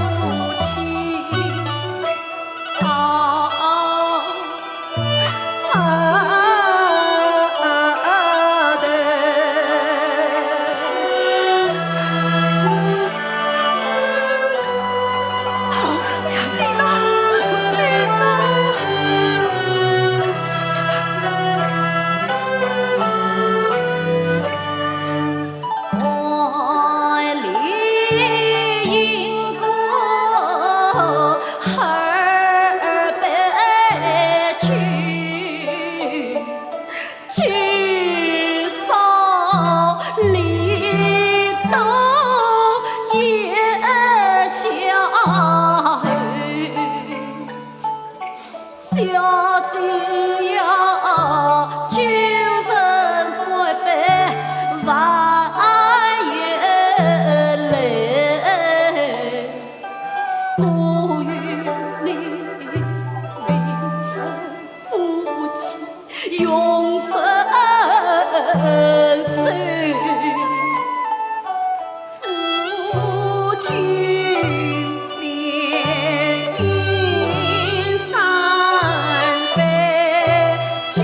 妻爱丽英国儿被拒，至少里头也下雨。小姐呀，君臣归悲万也累，不与你为夫妻永分手。夫君怜饮三杯酒，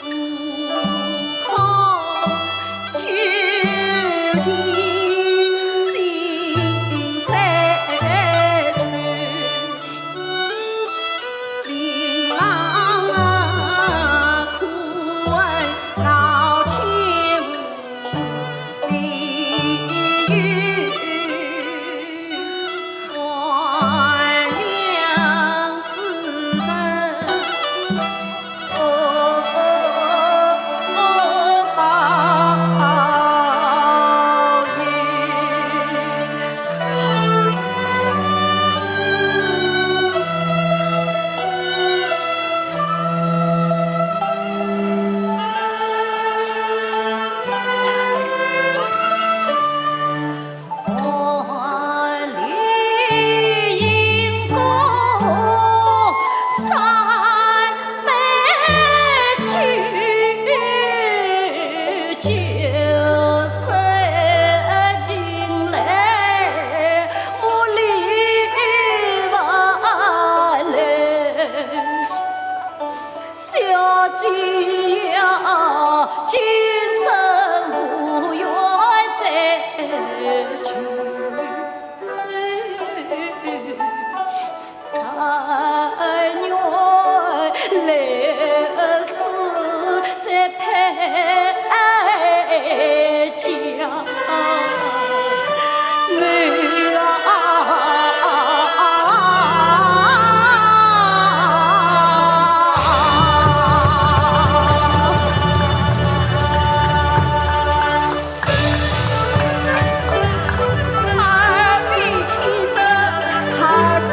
无可究竟心散断。琳琅啊，可问老天无理由，算娘子人。爱丽英国三杯酒，就是近来无力万来。小姐呀，今生无缘再聚首，但愿来世再配家。耳鬓听得孩声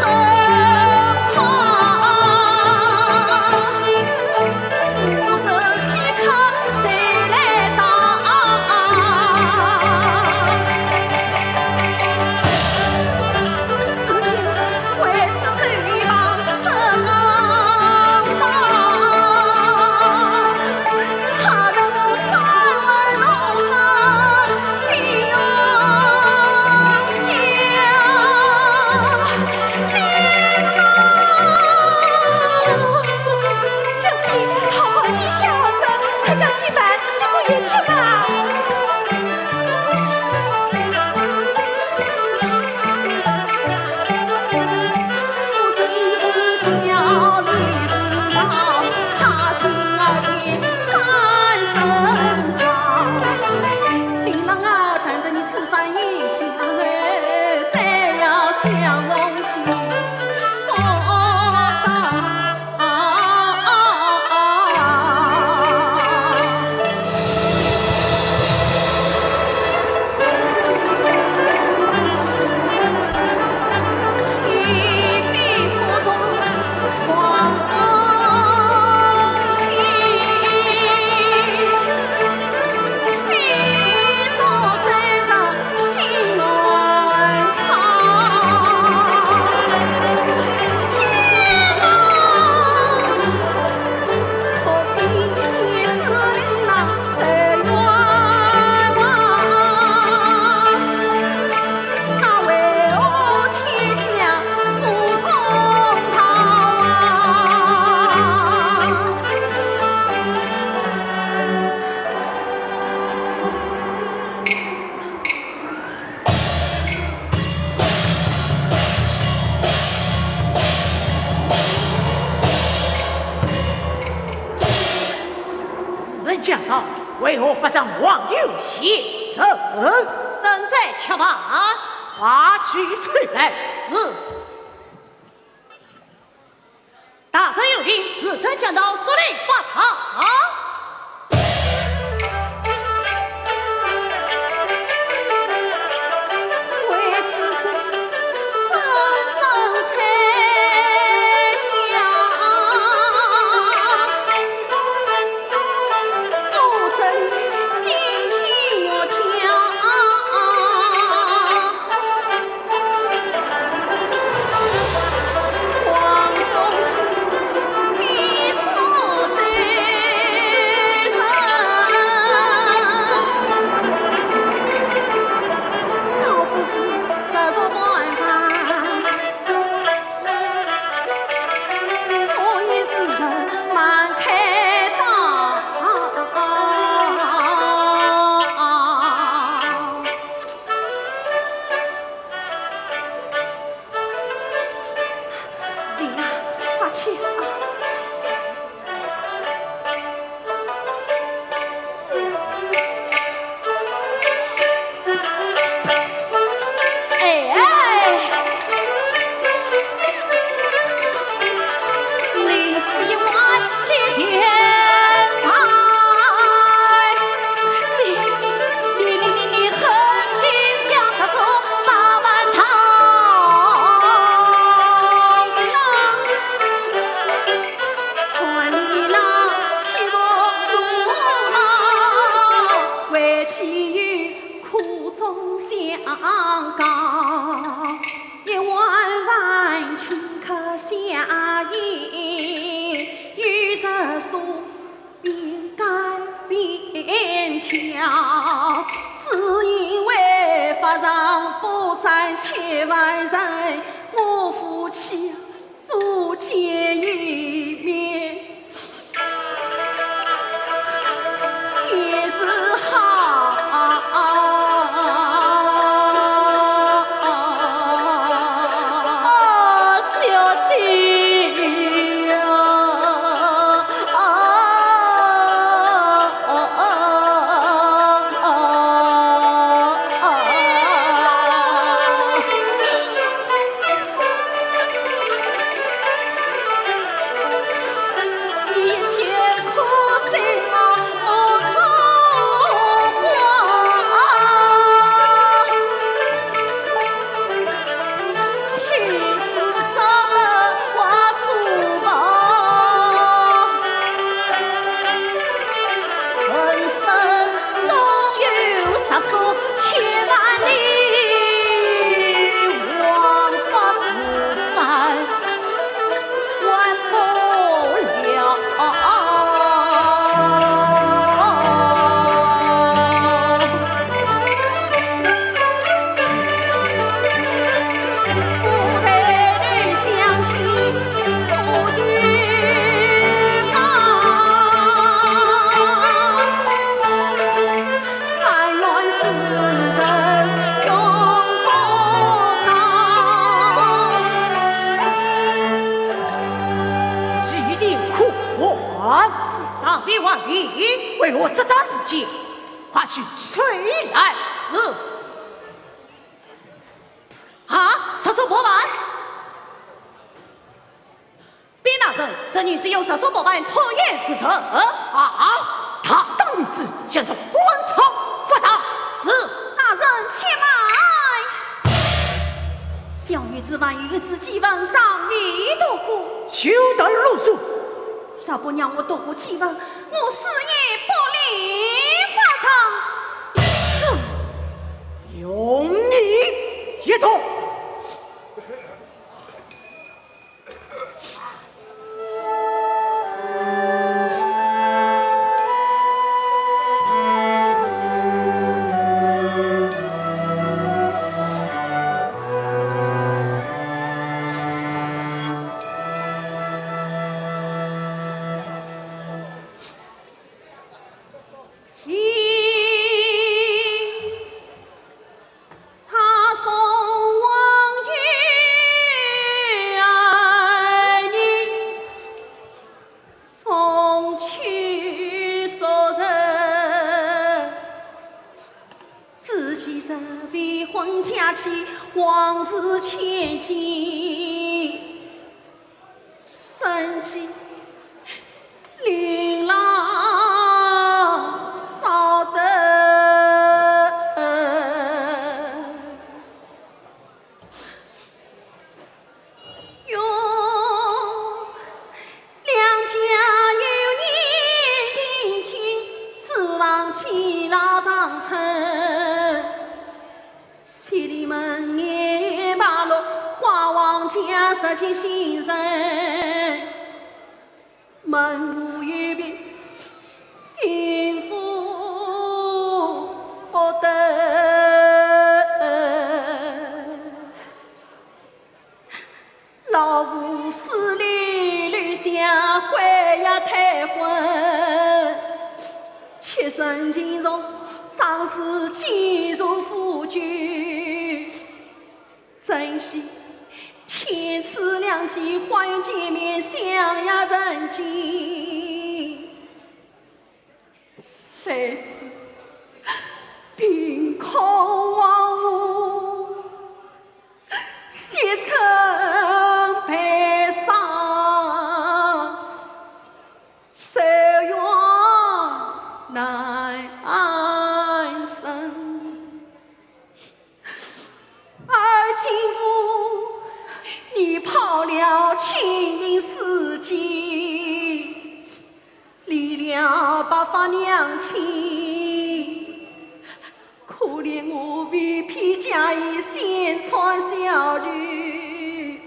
道为何发生网友写手？正在吃饭。把去催来。是。大圣有令，使臣讲到，速令发场。只因为法上不在千万人，我夫妻不见一面，也是好。小姐呀，上边皇帝为我这桩事情，快去催来。是。啊，杀手破案！边大人，这女子有杀手破案，讨厌是者。啊！他当女子将到官场发上。是。大人且慢，小女子万一一次祭文尚未读过，休得啰嗦。少不让我读过祭文，我誓言不离法场。用你一同。他送我皇室千金，生计琳琅早得哟，两家有年定亲，指望齐老长成。西里门年年八落，花王家拾起新人，门户有别，贫富不等。老夫死里留下回呀退婚，妾身今从长时进入夫君，珍惜天赐良机，花园见面相呀人情。谁知凭空荒芜，写成悲伤，谁愿难安生？而今夫你抛了清明四季，离了八方娘亲，可怜我为披嫁衣，先穿小裙，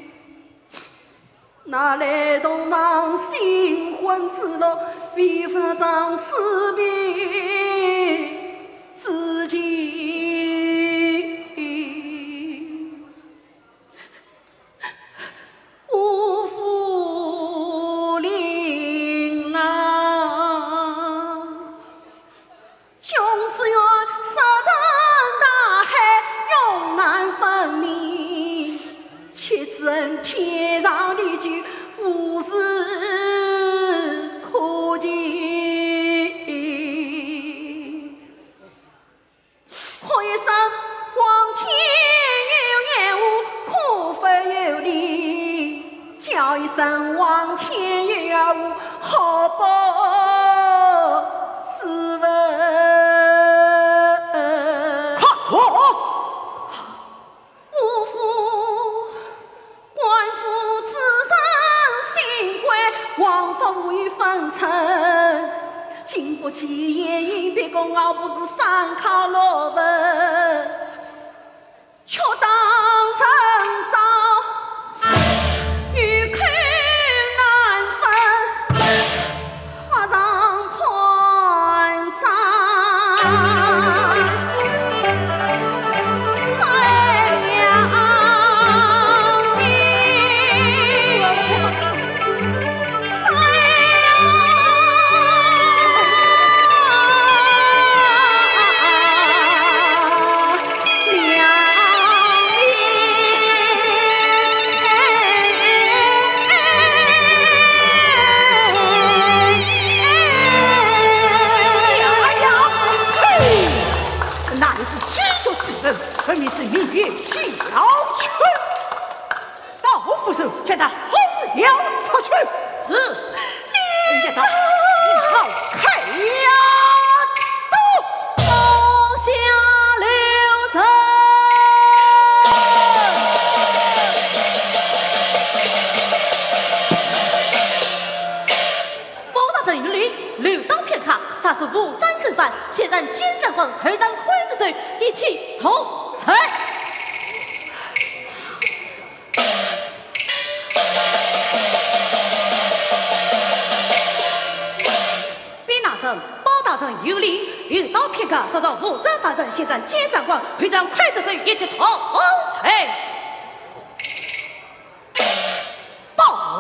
哪来动荡新婚之乐？为夫长死别自己，无福临郎，穷子愿沙场大海，永难分明。且知天上的酒，无事可及。可一声皇天有眼无，可否有理？叫一声皇天有眼无，好报此文。看我！无父官府此生新贵，王法无与分称。经不起言语，别讲熬不至三考落文，却当成早欲口难分，花长宽长。分明是明月小曲，到府手将他轰了出去。是，人家到你好开呀，放下留神。包大人有礼，留当片刻，杀死无战胜犯，先斩军战犯，后斩刽子罪，一起同裁。包大人有礼，留到片刻，稍稍无战犯人，先斩监斩官，会斩刽子手，一起同裁。报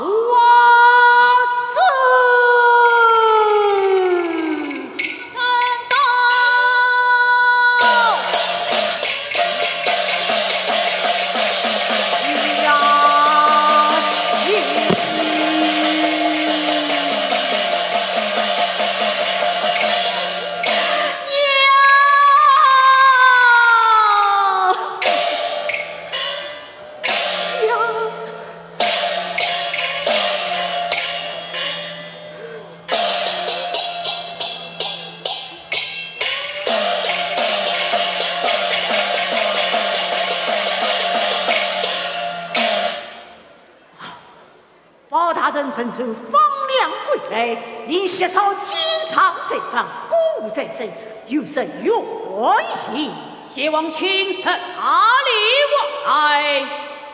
敖大人曾从方良归来，因血草经常在方，鼓舞在身，有甚怨言？谢王请神哪里来？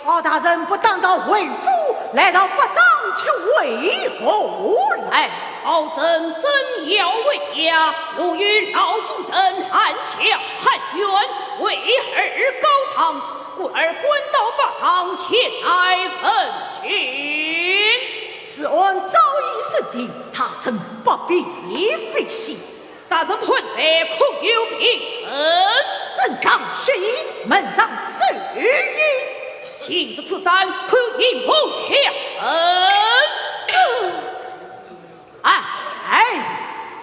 敖大人不当到为夫，来到法场却为何来？敖朕真要为家，如与老夫人汉强汉冤，为儿高唱，故而滚到法场前来分询。此案早已审定，他曾不必费心。杀人混贼恐有凭证，身上血衣，门上是玉。行使此战，可引我相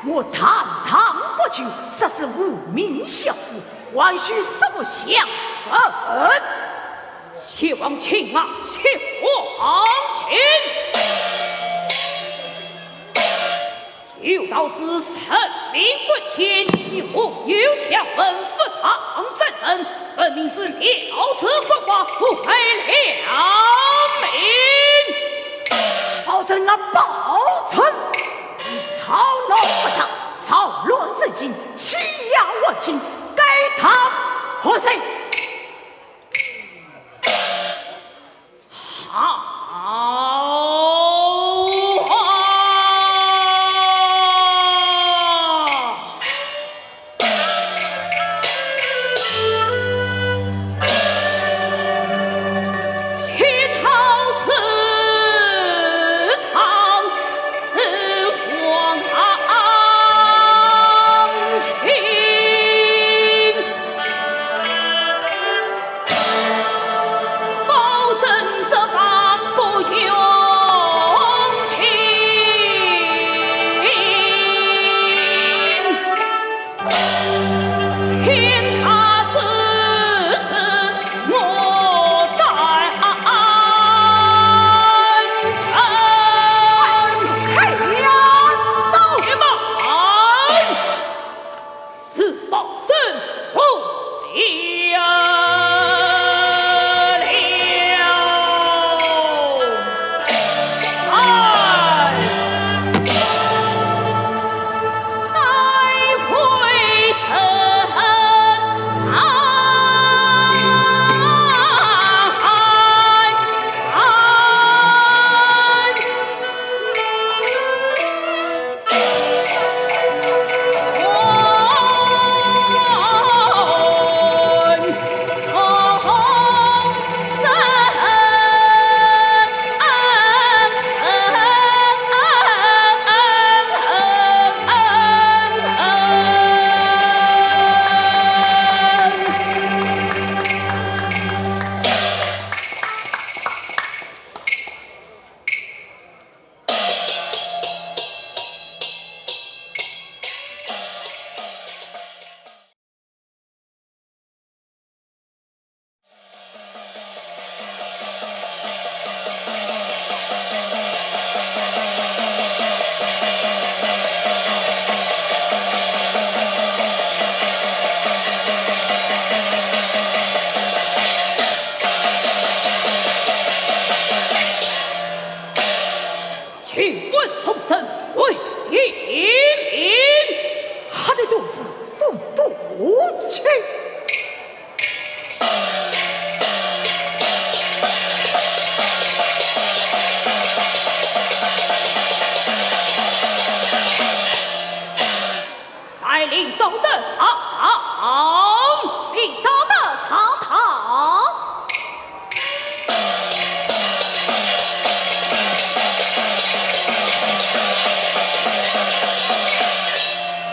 我堂堂过去，实是无名小子，万须什么相分？谢王请啊，谢王请！有道是神明归天，有强文不藏战神，分明是料此国法，不为良民。保证了保证，你操劳不长，操乱人心，欺压我亲，该他何谁？好。请问从神为一名，他的肚子风不去。带领走的上，领走的朝堂。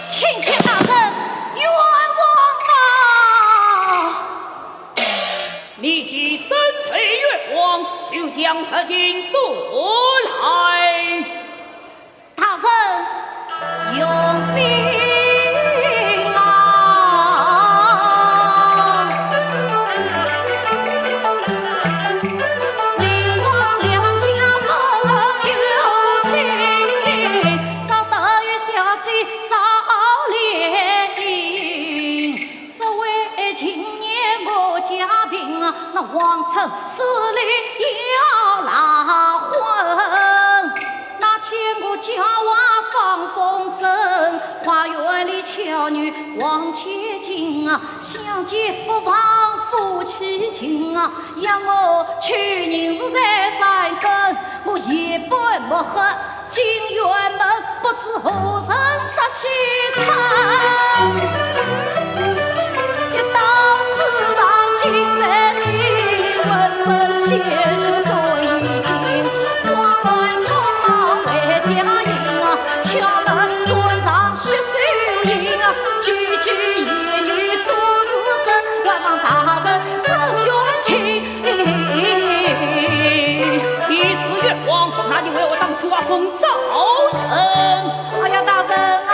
请天大人冤枉啊！往前进啊，相见不忘夫妻情啊，让我去年是在山根，我一般没喝进院门，不知何人杀西餐。一到世上尽在心，浑身鲜血做衣襟，慌乱匆忙为家营啊，敲门桌上血水印啊，句句言语都是真，万望大人生冤情。你是冤枉，那你为我当初阿公招生。哎呀，大人啊！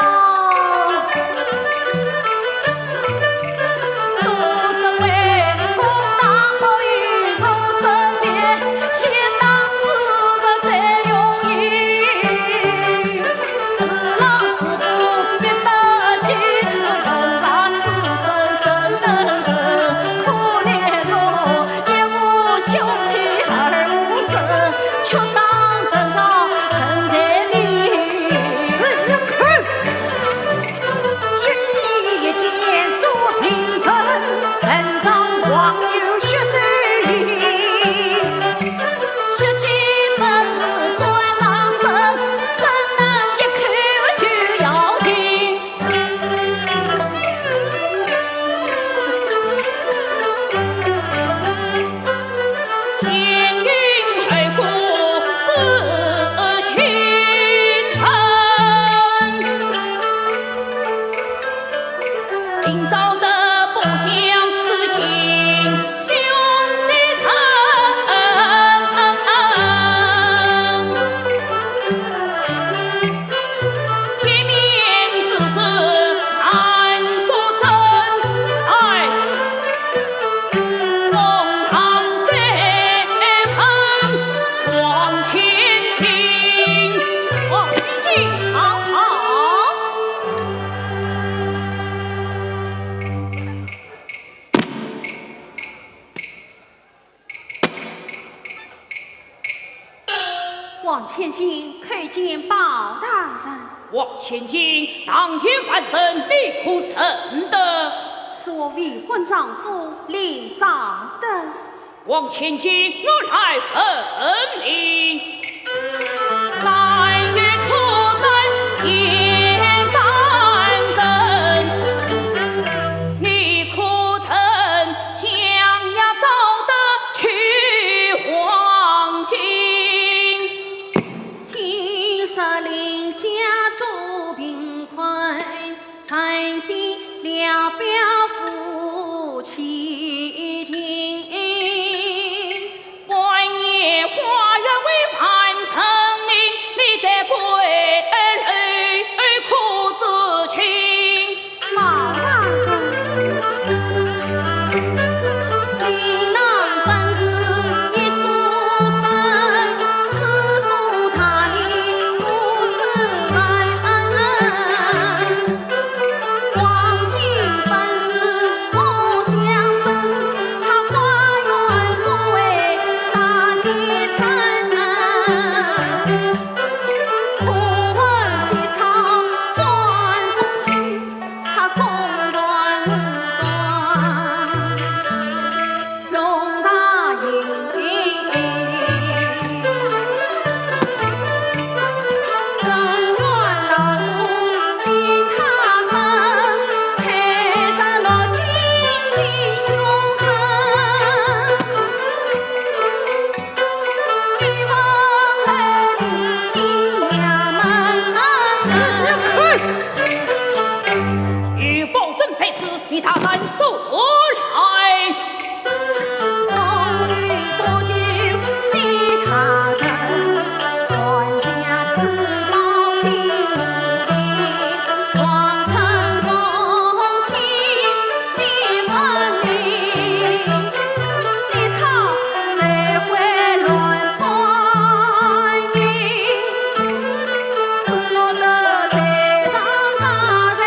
往前进，可见包大人。往前进，当天翻身，立苦圣德。是我未婚丈夫领长的。往前进，我来分领。三月初三夜三更，你可曾想要走得去黄金？听说邻家多贫困，曾经了表夫妻情。你他敢说来？风雨多久西他人，官家自报亲邻，皇城风情西分明，西朝社会乱欢迎，自我的世上大人。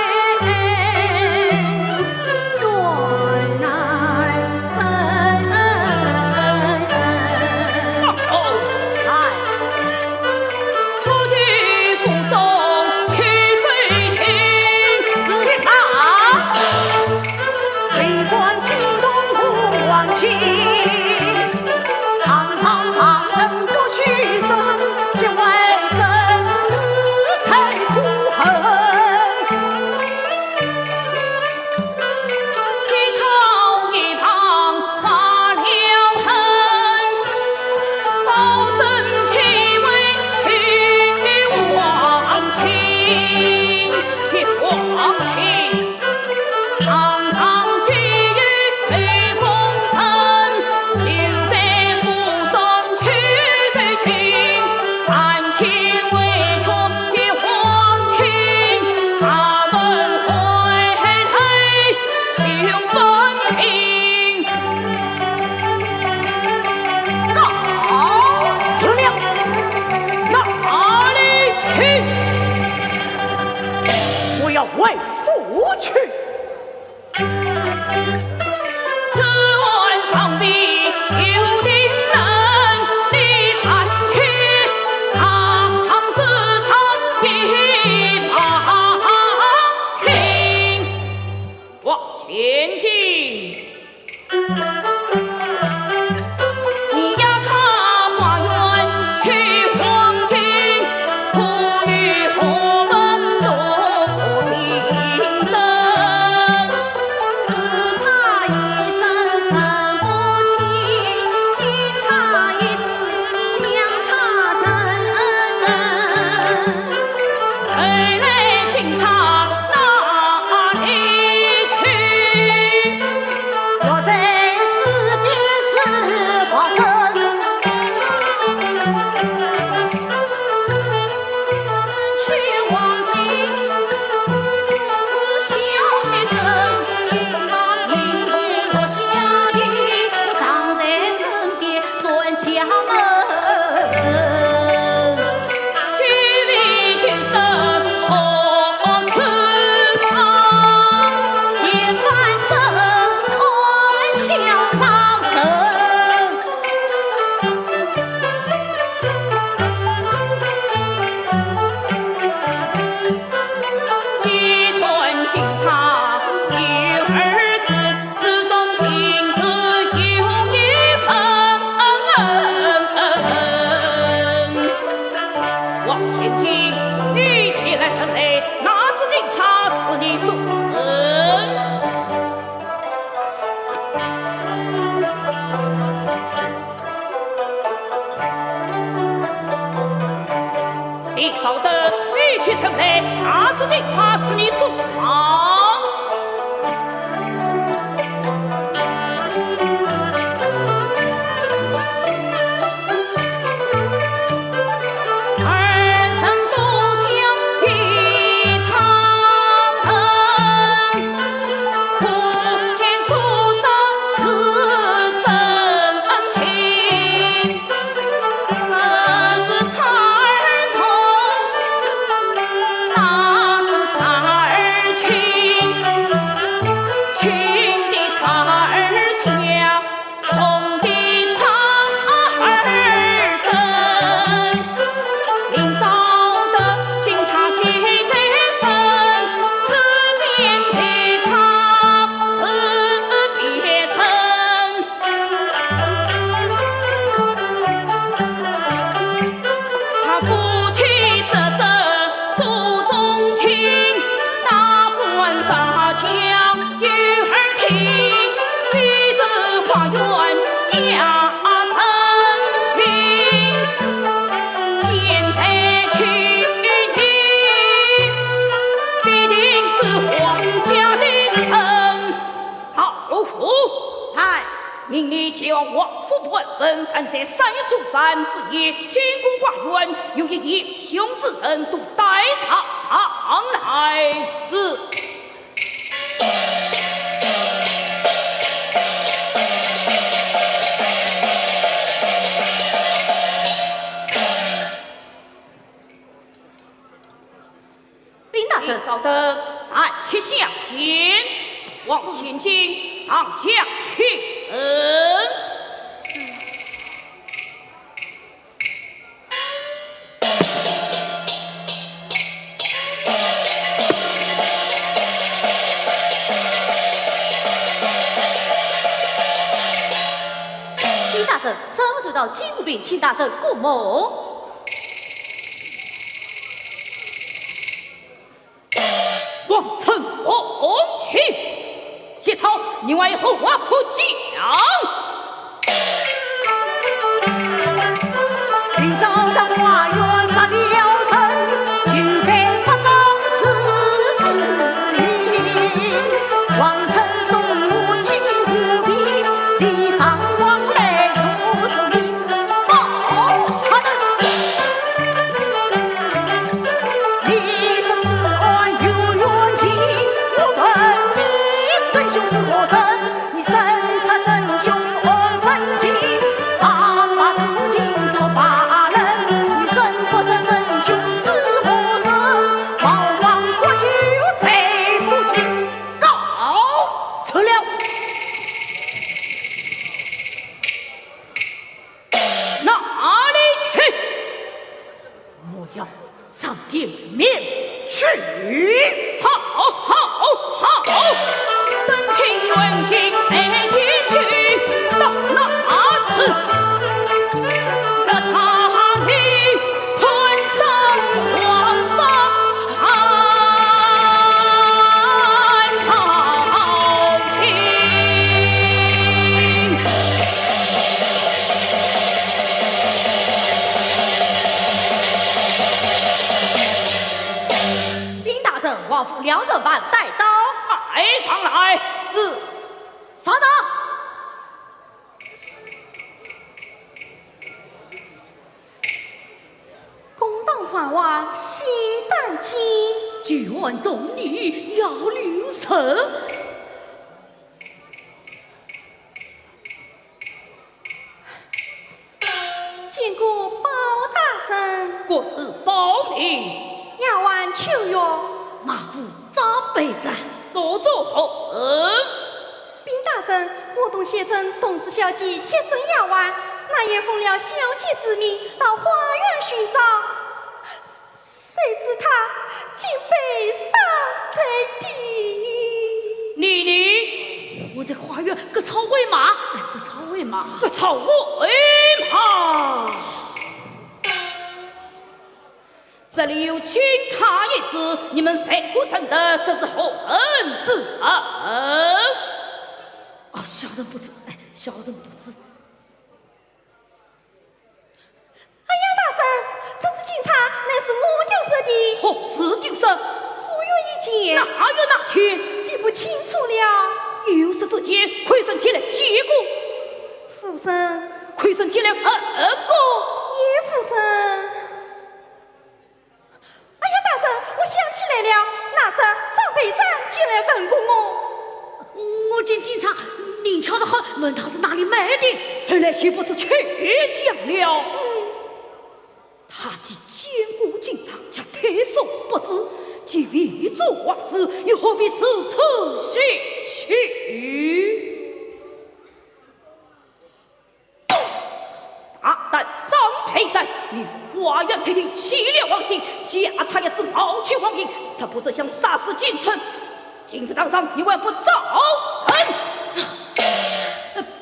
往前进，你起来审理，那只警察是你所生。你稍等，你去审理，那只警察是你所放。命你将王府本本赶在3月初3之夜进宫花园，有一夜凶之人都带上来。是。禀大圣，稍等，暂且相见，往前进，当下听神。禀大圣，怎么知道金无病，请大圣过目。王承奉请，谢草，你外后话可讲。今朝到花园杀了臣，就该发张此事理。王臣送我金无病，逼上王来求主名。好的，你说此案有冤情，我问你真凶是何人？你审查真凶王成清，他把事情做罢了。你审不审真凶是何人？往往过去猜不清，告辞了。哪里去？我要上殿面去。好，深情远近在结局，到那时，这他里吞上皇上看朝廷。禀大圣，王府梁正范带刀。带上来。是。上刀。公党传话，西旦机。卷众女要留神。见过包大神，我是包灵，要玩秋月。马夫张备战。所作何事？禀大神，我董先生董氏小姐贴身要玩，那夜奉了小姐之命到花园寻找，谁知他竟被杀在地。你，我在花园各草为马，各草为马，个草为马。这里有警察一支，你们谁不认得这是何人之人？哦，小人不知，哎，小人不知。哎呀，大神，这只警察乃是我丢失的，何时丢失？所有一件，哪月哪天？记不清楚了。又是这件，亏损起来几个？夫人，亏损起来分个？叶夫人。哎呀，大神，我想起来了，那是张北长进来问过我。我见警察灵巧得很，问他是哪里买的，后来岂不知去向了。他既兼顾警察，且退缩不知，既未做王事，又何必是此心虚？大胆张培展，你花园客厅欺了王姓，家产也只谋取王营，实不则想杀死京城。今日当上，你万不早生。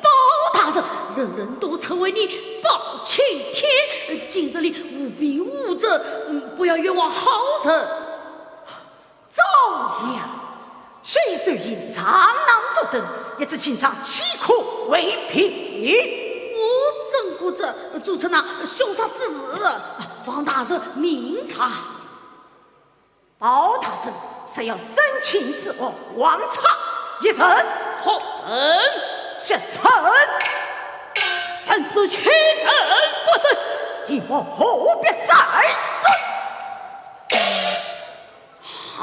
包大人，人人都称为你包青天，今日里无兵无责，不要冤枉好人。赵阳，谁虽因上囊作证，也只情场岂可为凭？我怎顾着组成那凶杀之日，望大人明察。包大人谁要生擒之恶，王察一人，何人？是臣。臣是亲人所生，你我何必再审？好。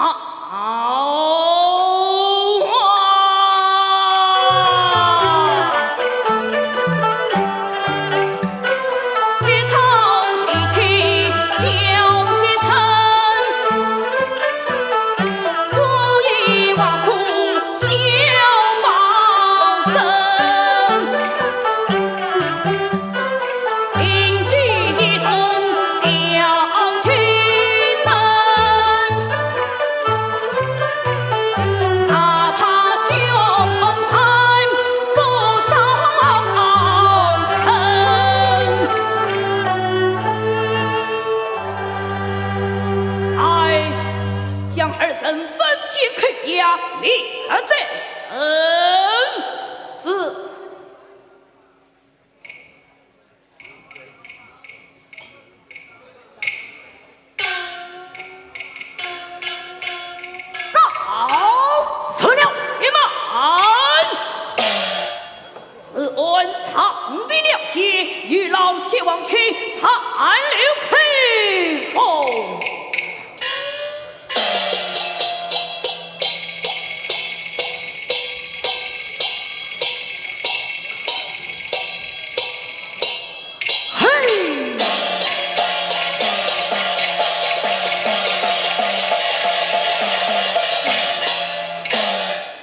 与老谢王去残留开封。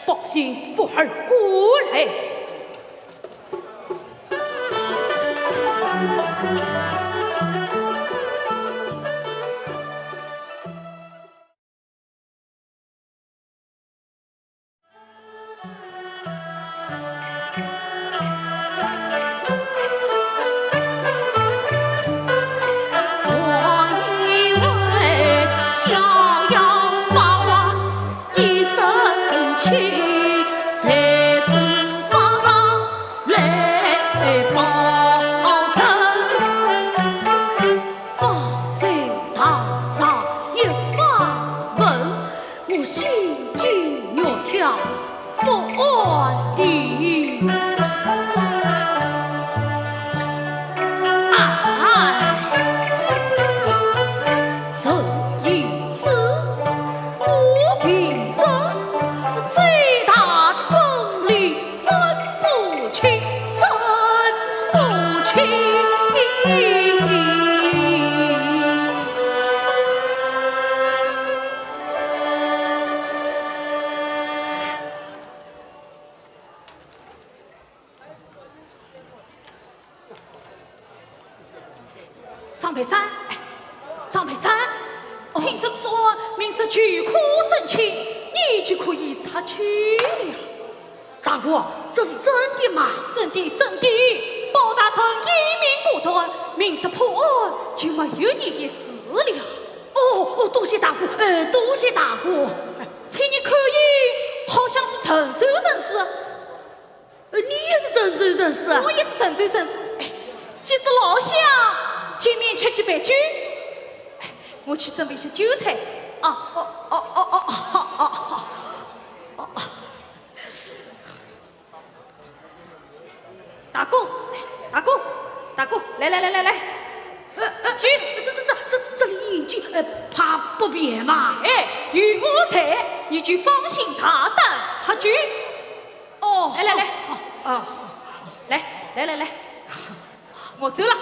报信妇儿过来。张培瞻，张培瞻，听说此案民是举哭生气，你就可以查去了。大哥，这是真的吗？真的，真的。包大成一命果断，民是破案就没有你的事了。哦，多谢大哥，多谢大哥。听你口音，好像是郑州人士。你也是郑州人士？我也是郑州人士。既是老乡，见面吃几杯酒。我去准备些酒菜。大哥，来，酒，这里饮酒，怕不便嘛？与我在，你就放心大胆喝酒。来，好，来，我走了。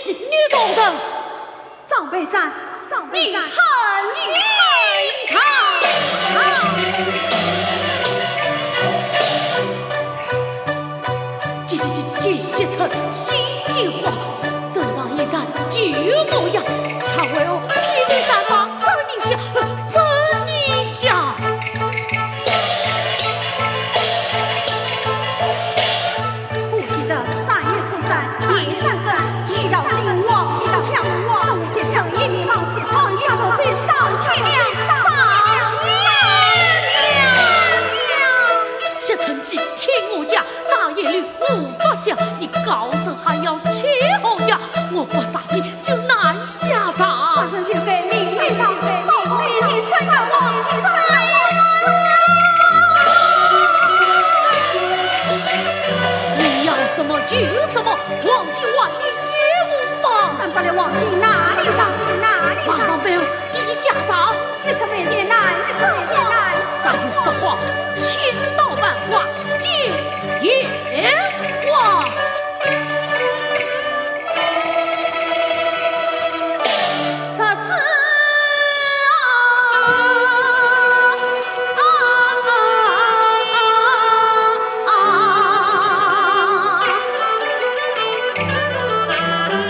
你总人，张备战，你很心肠。这些层新进化，身上一展旧模样，恰为我披披散发真理想。虎皮的3月初3，夜三更，祈祷金王祈祷强，送些成一米毛，放下头水上天亮，谢成吉听我讲，大夜里无法想，你高声还要切后呀，我不杀你就难下账。马上就给命令上，到面前3万王，你要什么就什么，忘记万里也无妨。咱不了忘记哪里上，马上被你下账，谢成面前难受啊30话千刀万剐，皆也哇！这次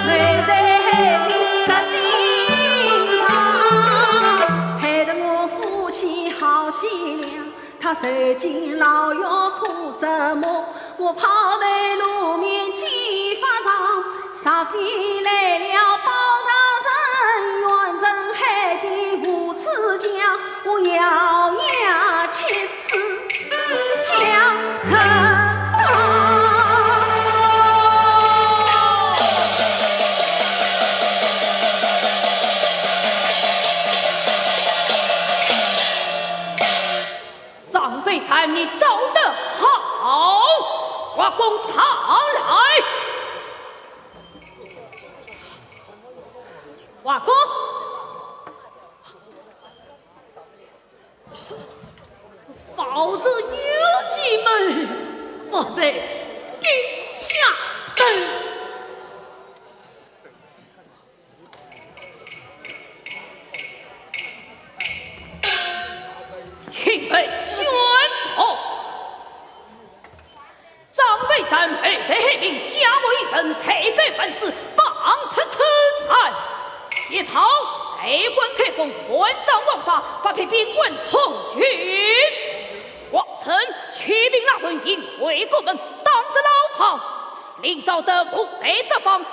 美在这心肠，害得我夫妻好凄凉。他受尽牢狱苦折磨，我跑来路面几发长，杀飞来了包大人，远征海底无耻将，我咬牙切齿将城打。张备禅，你走得好，我攻上来。瓦工，保着有几门，否则定下等。请备宣布，张备战配在黑令，加我一声，才改犯事，当成称赞。野草内官开封，团长王法，发配边关从军。王臣驱兵拉文营卫国门，当至牢房。临遭得不在设防，300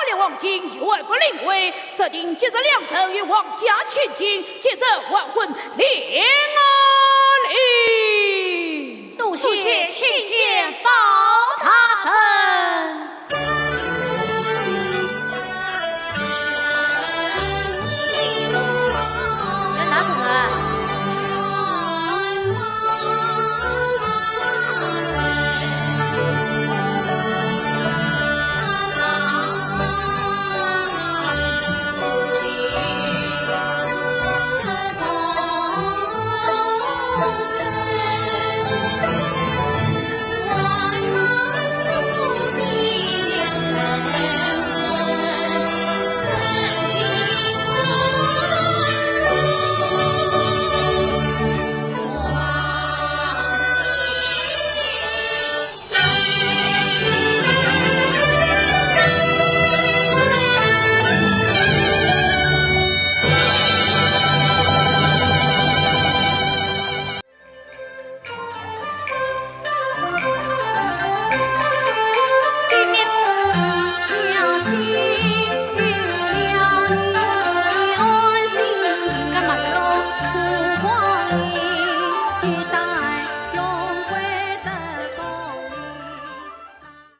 两黄金有2不领位，责定接着2城与王家千金，接着万婚连令。多谢青天保他神。拿什么？送。